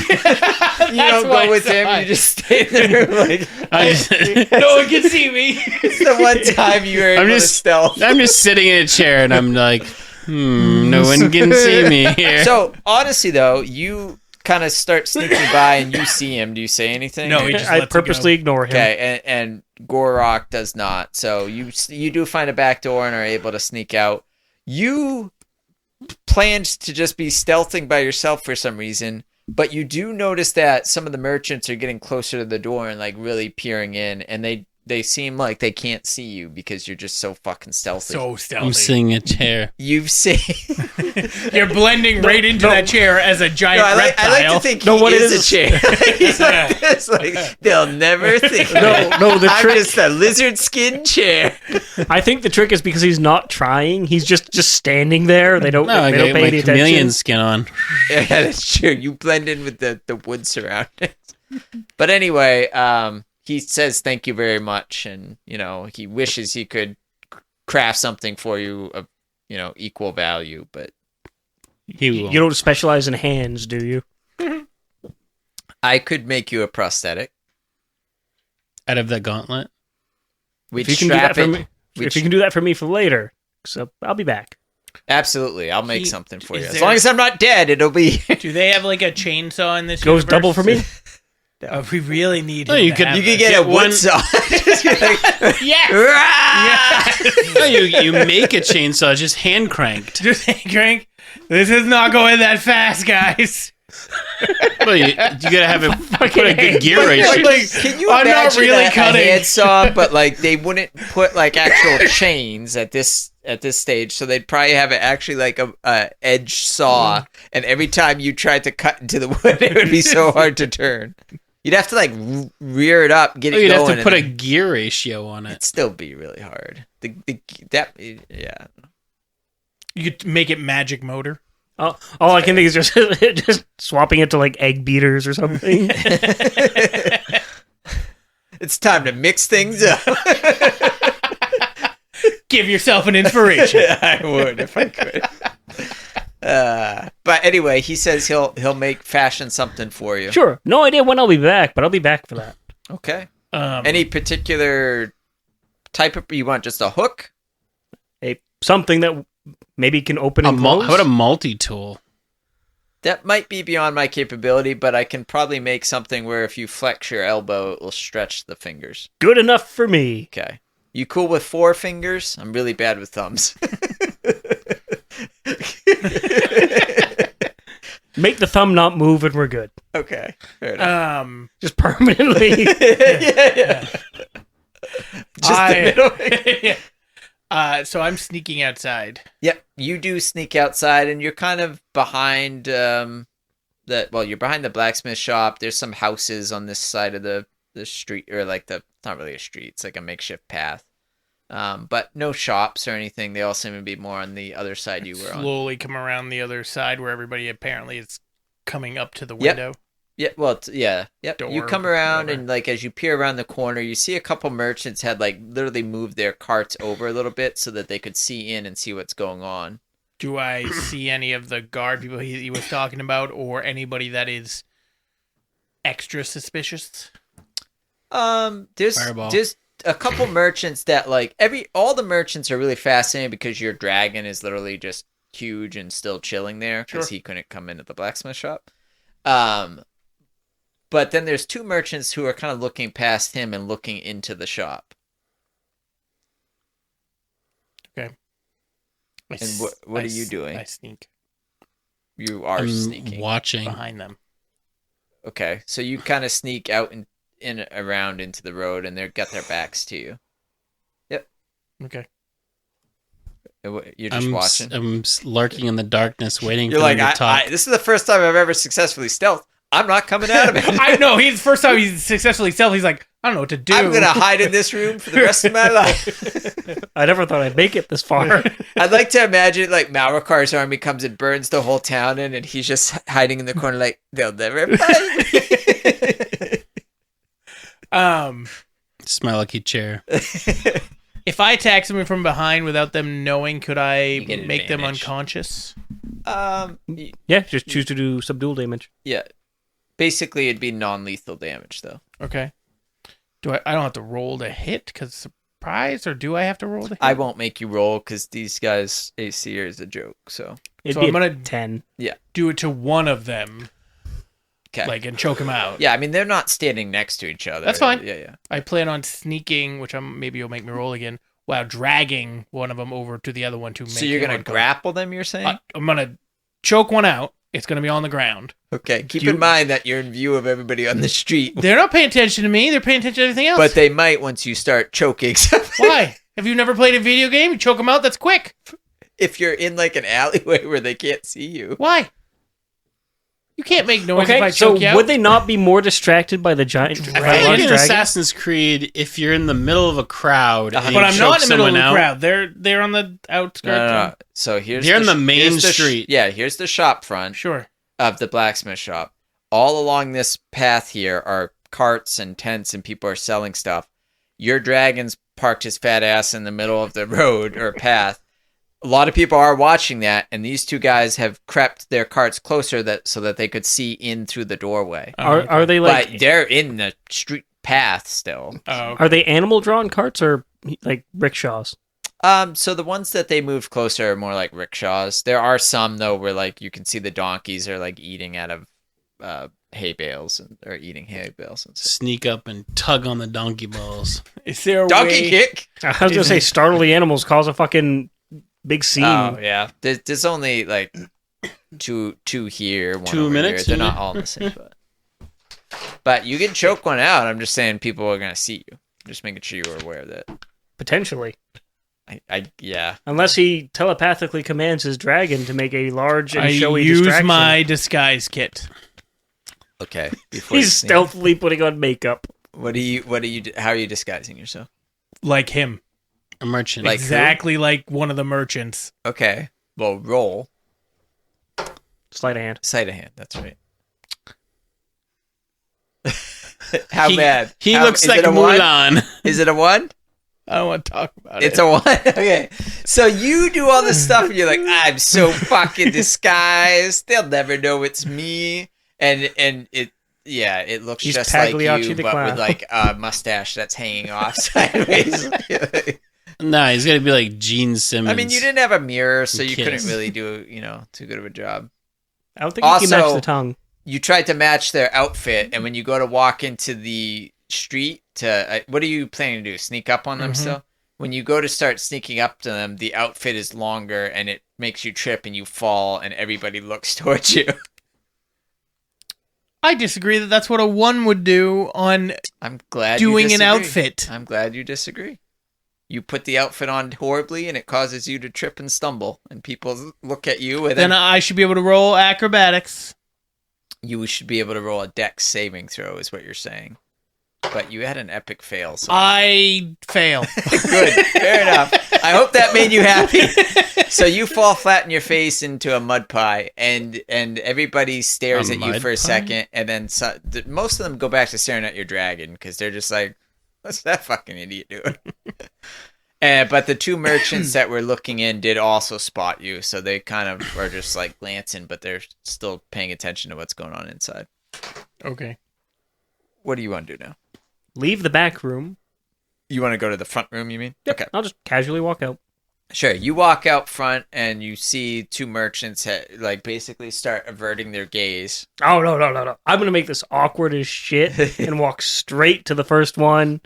don't why go with it's him. high. You just stay there. Like, I just, No one can see me. it's the one time you were able to stealth. I'm just sitting in a chair and I'm like, no one can see me here. So honestly, though, you kind of start sneaking by and you see him. Do you say anything? No, he just I lets it purposely ignore him. Okay, and Gorok does not. So you do find a back door and are able to sneak out. You planned to just be stealthing by yourself for some reason, but you do notice that some of the merchants are getting closer to the door and like really peering in, and they seem like they can't see you because you're just so fucking stealthy. So I'm stealthy. sitting in a chair. You've seen. You're blending right into that chair as a giant No, I like reptile. to think No, he what it is a is- chair. He's like this, like they'll never think. No, the I'm trick. just a lizard skin chair. I think the trick is because he's not trying. He's just standing there. They don't. No, I they got don't pay my any chameleon attention. skin on. Yeah, that's true. You blend in with the wood surroundings. But anyway, he says thank you very much, and he wishes he could craft something for you of equal value, but He will. You don't specialize in hands, do you? I could make you a prosthetic. Out of that gauntlet. We'd If you can do that strap for it. me, we'd if you can do that for me for later, so I'll be back. Absolutely, I'll make He- something for you. is As there- long as I'm not dead, it'll be. Do they have like a chainsaw in this Goes universe? double for me. We really need No, him you to could- have You could this. get a Get one- wood saw. Just be like, Yes! "Rah!" No, you make a chainsaw, just hand cranked. Just crank. This is not going that fast, guys. Well, you gotta have it put a good gear ratio. Like, Can you I'm not imagine really a cutting. handsaw, but like they wouldn't put like actual chains at this stage, so they'd probably have it actually like a edge saw, and every time you tried to cut into the wood, it would be so hard to turn. You'd have to like rear it up, get it You'd going. have to put a and gear ratio on it. it'd still be really hard. Yeah. You could make it magic motor. All I can think is just swapping it to like egg beaters or something. It's time to mix things up. Give yourself an inspiration. I would if I could. But anyway, he says he'll fashion something for you. Sure. No idea when I'll be back, but I'll be back for that. Okay. Um, Any particular type of you want? Just a hook? Something that maybe can open and How close. about a multi-tool? That might be beyond my capability, but I can probably make something where if you flex your elbow, it will stretch the fingers. Good enough for me. Okay. You cool with 4 fingers? I'm really bad with thumbs. Make the thumb not move and we're good. Okay. Fair enough. Just permanently. yeah. Just the middle finger. So I'm sneaking outside. Yep, you do sneak outside, and you're kind of behind you're behind the blacksmith shop. There's some houses on this side of the street, or like it's not really a street. It's like a makeshift path. But no shops or anything. They all seem to be more on the other side you were on. Slowly come around the other side where everybody apparently is coming up to the Yep. window. Yeah, well, yep. You Door, come around whatever. and like as you peer around the corner, you see a couple merchants had like literally moved their carts over a little bit so that they could see in and see what's going on. Do I see any of the guard people he was talking about, or anybody that is extra suspicious? There's Fireball. just a couple merchants that like all the merchants are really fascinating because your dragon is literally just huge and still chilling there because Sure. he couldn't come into the blacksmith shop. But then there's 2 merchants who are kind of looking past him and looking into the shop. And what are you doing? I sneak You are I'm sneaking. watching. behind them. Okay, so you kind of sneak out in around into the road, and they've got their backs to you. Okay. You're just watching. I'm lurking in the darkness, waiting You're for like, them to talk. this is the first time I've ever successfully stealthed. I'm not coming out of it. I know. He's first time he's successfully stealth. He's like, I don't know what to do. I'm gonna hide in this room for the rest of my life. I never thought I'd make it this far. I'd like to imagine like Malrakar's army comes and burns the whole town in, and he's just hiding in the corner, like they'll never find me. It's my lucky chair. If I attack someone from behind without them knowing, could I get make them advantage. unconscious? Yeah, just choose to do subdual damage. Yeah. Basically, it'd be non-lethal damage, though. Okay. I don't have to roll to hit because surprise, or do I have to roll to hit? I won't make you roll because these guys' AC is a joke. So It'd So be I'm gonna 10. do it to one of them, okay. and choke him out. Yeah, I mean they're not standing next to each other. That's fine. Yeah. I plan on sneaking, which maybe you'll make me roll again, while dragging one of them over to the other one to make. So you're him gonna unconscious. grapple them? You're saying? I'm gonna choke one out. It's gonna be on the ground. Okay. Keep in mind that you're in view of everybody on the street, They're not paying attention to me. They're paying attention to everything else. but they might once you start choking. Why? Have you never played a video game? You choke them out. That's quick. If you're in like an alleyway where they can't see you. Why? You can't make noise if Okay, I so choke you out. would they not be more distracted by the giant I feel like large in dragon? Assassin's Creed, if you're in the middle of a crowd, and But you I'm choke not in the middle of someone the out, crowd. They're on the outskirts. No. So here's You're in the here's main the street. Here's the shop front Sure. of the blacksmith shop. All along this path here are carts and tents, and people are selling stuff. Your dragon's parked his fat ass in the middle of the road or path. A lot of people are watching that, and these two guys have crept their carts closer so that they could see in through the doorway. Are they like But they're in the street path still. Oh, are they animal drawn carts or like rickshaws? So the ones that they moved closer are more like rickshaws. There are some though where like you can see the donkeys are like eating out of hay bales or eating hay bales and stuff. sneak up and tug on the donkey balls. is there a Donkey way? kick. I was gonna say startle the animals, cause a fucking big scene. Oh yeah, there's only like two here, one 2 over minutes, here. They're you not all in the same spot. But you can choke one out. I'm just saying people are gonna see you. Just making sure you are aware of that. Potentially, Yeah. unless he telepathically commands his dragon to make a large and I showy use distraction. my disguise kit. Okay. Before you He's sneak. stealthily putting on makeup. What do you? How are you disguising yourself? Like him. A merchant. Like who? Exactly like one of the merchants. Okay. Well, roll. Sleight of hand. Sleight of hand. That's right. How he, bad? He How- looks is like it a one? Mulan. Is it a one? I don't want to talk about It's it. a one. Okay. So you do all this stuff, and you're like, I'm so fucking disguised. They'll never know it's me. And it. Yeah, it looks He's just like Pagliacci you, the but clown. with like a mustache that's hanging off sideways. Nah, he's gonna be like Gene Simmons. I mean, you didn't have a mirror, so you Kiss. couldn't really do, too good of a job. I don't think he can match Also- the tongue. You tried to match their outfit, and when you go to walk into the street, what are you planning to do? Sneak up on them Mhm. still? When you go to start sneaking up to them, the outfit is longer, and it makes you trip, and you fall, and everybody looks towards you. I disagree that that's what a one would do on I'm glad doing you an disagree. outfit. I'm glad you disagree. You put the outfit on horribly, and it causes you to trip and stumble, and people look at you, and Then then I should be able to roll acrobatics. you should be able to roll a dex saving throw, is what you're saying. But you had an epic fail. So I fail. good, fair enough. I hope that made you happy. So you fall flat in your face into a mud pie, and everybody stares A at you mud for a pie? second, and then most of them go back to staring at your dragon because they're just like, "What's that fucking idiot doing?" But the two merchants that were looking in did also spot you, so they kind of are just like glancing, but they're still paying attention to what's going on inside. Okay. What do you want to do now? Leave the back room. You want to go to the front room, you mean? Okay. I'll just casually walk out. Sure. You walk out front and you see two merchants basically start averting their gaze. Oh, no. I'm going to make this awkward as shit and walk straight to the first one.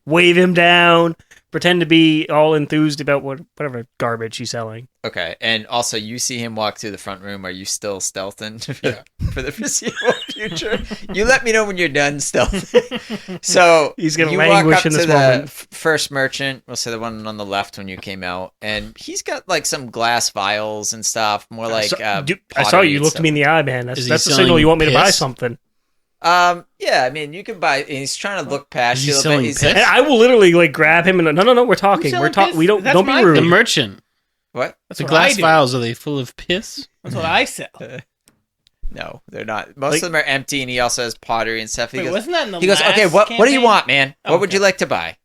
wave him down, pretend to be all enthused about whatever garbage he's selling. Okay, and also you see him walk through the front room. Are you still stealthing for the foreseeable future? You let me know when you're done stealthing. So He's gonna you languish walk up in this to the moment. first merchant. We'll say the one on the left when you came out, and he's got like some glass vials and stuff. More like Dude, I saw pottery you and looked stuff. me in the eye, man. That's Is he the signal selling you want me to buy piss? something. Yeah, I mean, you can buy. He's trying to look past Is you he a little selling bit. He's piss? And I will literally like grab him and no, we're talking. selling We're talking. piss? We don't That's be my rude. The merchant. what? That's The what glass I do. vials, are they full of piss? That's what I sell. No, they're not. Most Like- of them are empty, and he also has pottery and stuff. He Wait, goes, wasn't that in the he goes, last okay, what do you campaign? want, man? What would Okay. you like to buy?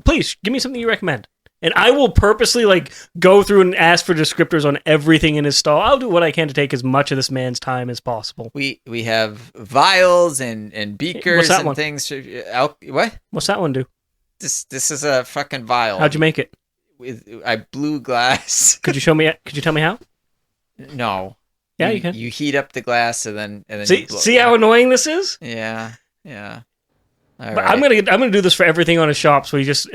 Please give me something you recommend. And I will purposely like go through and ask for descriptors on everything in his stall. I'll do what I can to take as much of this man's time as possible. We have vials and beakers that and one? things. What? What's that one do? This is a fucking vial. How'd you make it? I blew glass. Could you show me? Could you tell me how? No. Yeah, you can. You heat up the glass and then you See, blow see it how out. annoying this is. Yeah. All But right. I'm gonna do this for everything on his shop. So he just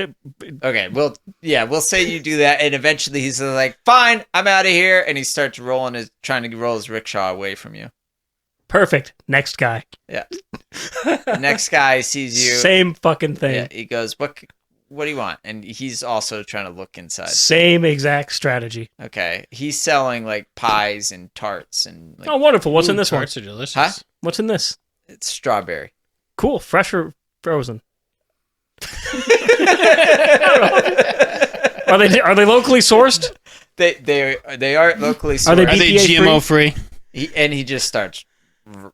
Okay, we'll say you do that, and eventually he's like, "Fine, I'm out of here," and he starts trying to roll his rickshaw away from you. perfect. Next guy, The next guy sees you. same fucking thing. Yeah, he goes, "What do you want?" And he's also trying to look inside. Same exact strategy. Okay, he's selling like pies and tarts and like Oh, wonderful. What's in Ooh, this one? tarts are delicious. Huh? What's in this? it's strawberry. Cool. Fresh or frozen? Are they locally sourced? They are locally sourced. Are they Are they BPA GMO free? He just starts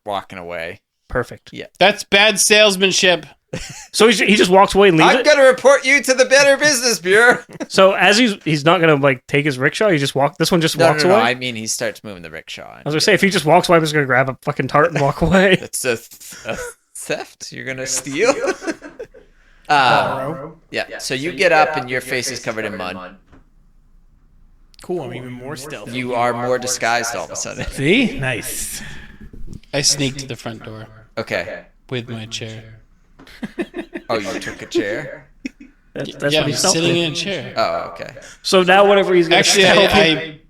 walking away. Perfect. That's bad salesmanship. So he just walks away and leaves I'm it. gonna report you to the Better Business Bureau. So as he's not gonna like take his rickshaw, he just walk. This one just No, walks no, no. away. I mean, he starts moving the rickshaw. I was gonna say if he just walks away, I'm just gonna grab a fucking tart and walk away. It's a theft. You're gonna steal. Yeah. So you get up and your face is covered in mud. Cool, I'm even more stealthy. You are more disguised all of a sudden. See? Nice. I sneaked to the front door Okay. with my chair. Oh, you took a chair. That's Yeah, what I'm he's sitting stealthy. in a chair. Oh, okay. So now whenever he's gonna Actually, stealth-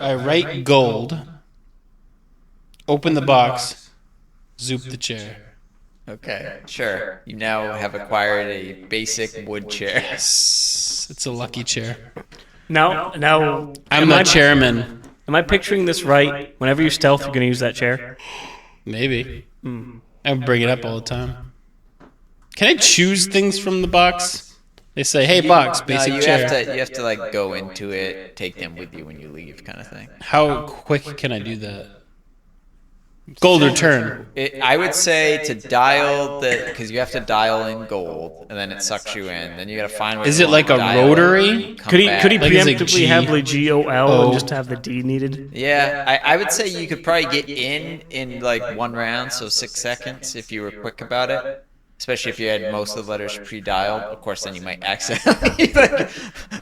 I write gold, open the box, zoop the chair. Okay. Sure. You now have acquired a basic wood chair. Yes, it's a lucky chair. now I'm am the I- chairman. Am I picturing this right? Whenever you stealth, you're gonna use that chair. Maybe. I bring it up all the time. Can I choose things from the box? They say, "Hey, box, No, basic you chair." have to like go into it, take them with you when you leave, kind of thing. How quick can I do that? Gold or turn? I would say to dial because you have to dial in gold, and then it sucks you in. Then you gotta find. Where Is you it want like to a dial, rotary? come Could he back. could he Like, is it preemptively have the GOL and O? just have the D needed? Yeah, I would say you could probably get in like one round, so 6 seconds if you were quick about it. Especially if you had most of the letters pre-dialed. Of course, then you might accidentally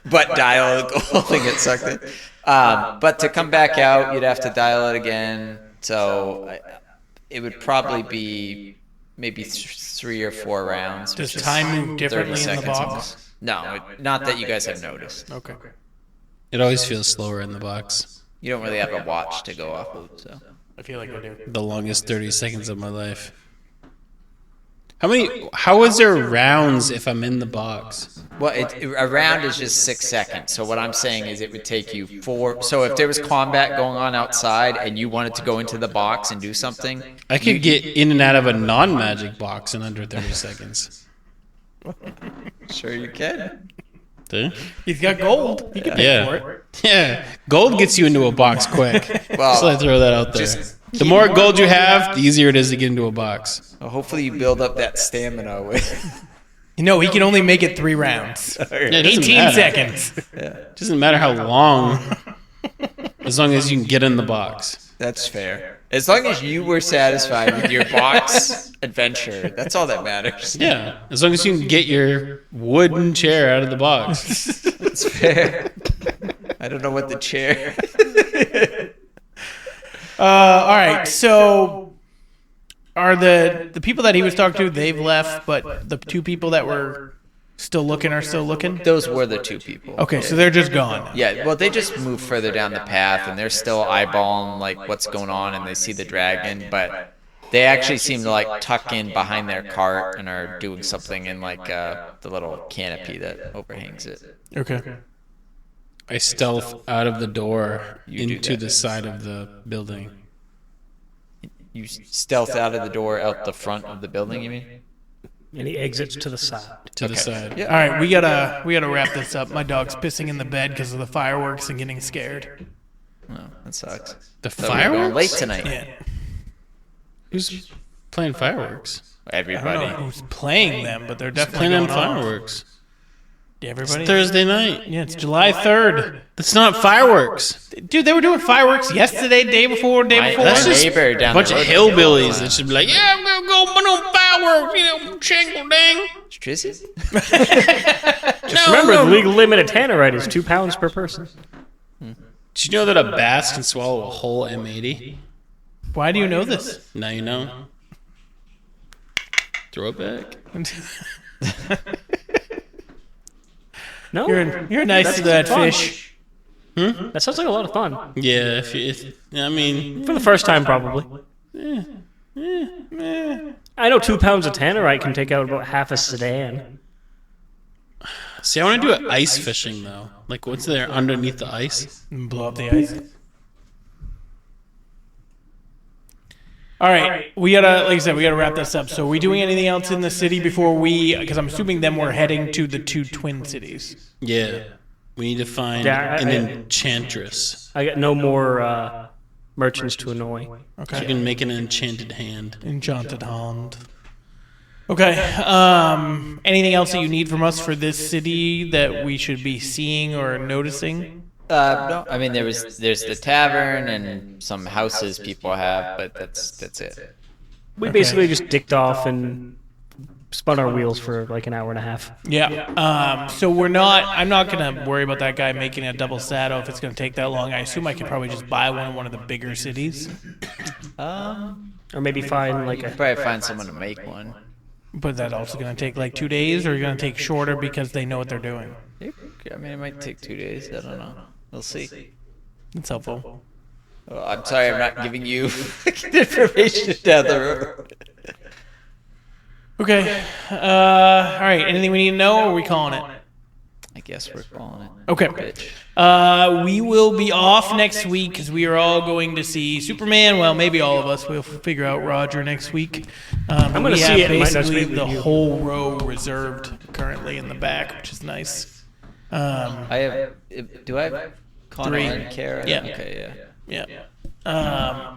but dial the gold and get sucked in. But to come back out, you'd have to dial it again. So it would probably be maybe 3 or 4 rounds. Does which is time move 30 differently in the seconds box? almost. No, not that you guys have noticed. Okay. It always feels slower in the box. You don't really have a watch to go off of, so. I feel like I do. The longest 30 seconds of my life. How is there rounds if I'm in the box? Well, a round is just 6 seconds. So what I'm saying is it would take you 4. So if there was combat going on outside and you wanted to go into the box and do something, I could get in and out of a non-magic box in under 30 seconds. sure you can. See? He's got gold. He can pay for it. Yeah. Gold gets you into a box quick. Well, So I throw that out there. The more gold you have, the easier it is to get into a box. Well, hopefully you build up that stamina with. No, he can only make it 3 rounds. Yeah, it doesn't 18 matter. seconds. It doesn't matter how long, as long as you can get in the box. That's fair. As long as you were satisfied with your box adventure, that's all that matters. Yeah, as long as you can get your wooden chair out of the box. That's fair. I don't know what the chair. All right, so are the people that he was talking to, they've left, but the two people that were still looking are still looking? Those were the two people. Okay, so they're just gone. Yeah, well, they just moved further down the path, and they're still eyeballing like what's going on, and they see the dragon, but they actually seem to like tuck in behind their cart and are doing something in like the little canopy that overhangs it. Okay. I stealth out of the door You do into that. the side of the building. You stealth out of the door out the front of the building, you mean? And he exits to the side. To the side. Yeah. All right, we gotta wrap this up. My dog's pissing in the bed because of the fireworks and getting scared. Oh, that sucks. The Thought we were going fireworks? late tonight. Yeah. Who's playing fireworks? I don't know Everybody. who's playing them, but they're definitely Playing going them on. fireworks. Everybody. It's Thursday night. Yeah, it's July 3rd. That's not fireworks. Dude, they were doing fireworks yesterday, day before, day My before. That's just neighbor a down bunch the of road hillbillies that should be like, yeah, I'm gonna go put on fireworks, you know, shingle ding. Trizzy? Just remember, the legal limit of tannerite is 2 pounds per person. Did you know that a bass can swallow a whole M80? Why do you know this? Now you know. Throw it back. No, You're nice to that fun. fish. That sounds like a lot of fun. Yeah, I mean, For the first time, probably. I know 2 pounds of tannerite can take out about half a sedan. see, I want to do it ice fishing though. Like, what's there underneath the ice? And blow up the ice. All right, we gotta, like I said, we gotta wrap this up. So, are we doing anything else in the city before we? Because I'm assuming then we're heading to the two twin cities. Yeah, we need to find Yeah, an I- enchantress. I got no more merchants to annoy. So you can make an enchanted hand. Enchanted Hand. Okay. Anything else that you need from us for this city that we should be seeing or noticing? No, I mean there's the tavern and some houses people have, but that's it. We basically just dicked off and spun our wheels for like an hour and a half. Yeah. So we're not. I'm not gonna worry about that guy making a double saddle if it's gonna take that long. I assume I could probably just buy one in one of the bigger cities. Or maybe find like a. Probably find someone to make one. But that also gonna take like 2 days, or you're gonna take shorter because they know what they're doing. I mean, it might take 2 days. I don't know. We'll see. That's helpful. Well, I'm sorry, I'm not giving you information down the road. Okay. All right. Anything we need to know, or are we calling it? I guess we're calling it. Okay. Bitch. We will be off next week because we are all going to see Superman. Well, maybe all of us. We'll figure out Roger next week. I'm gonna we see have it. It might not basically be with the you. whole row reserved currently in the back, which is nice. I have. Do I have Connor 3. and Kara? Yeah. Okay. Yeah. Yeah.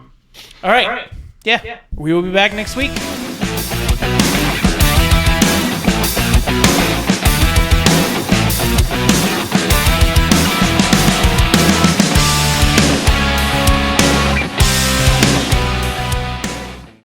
All right. Yeah. We will be back next week.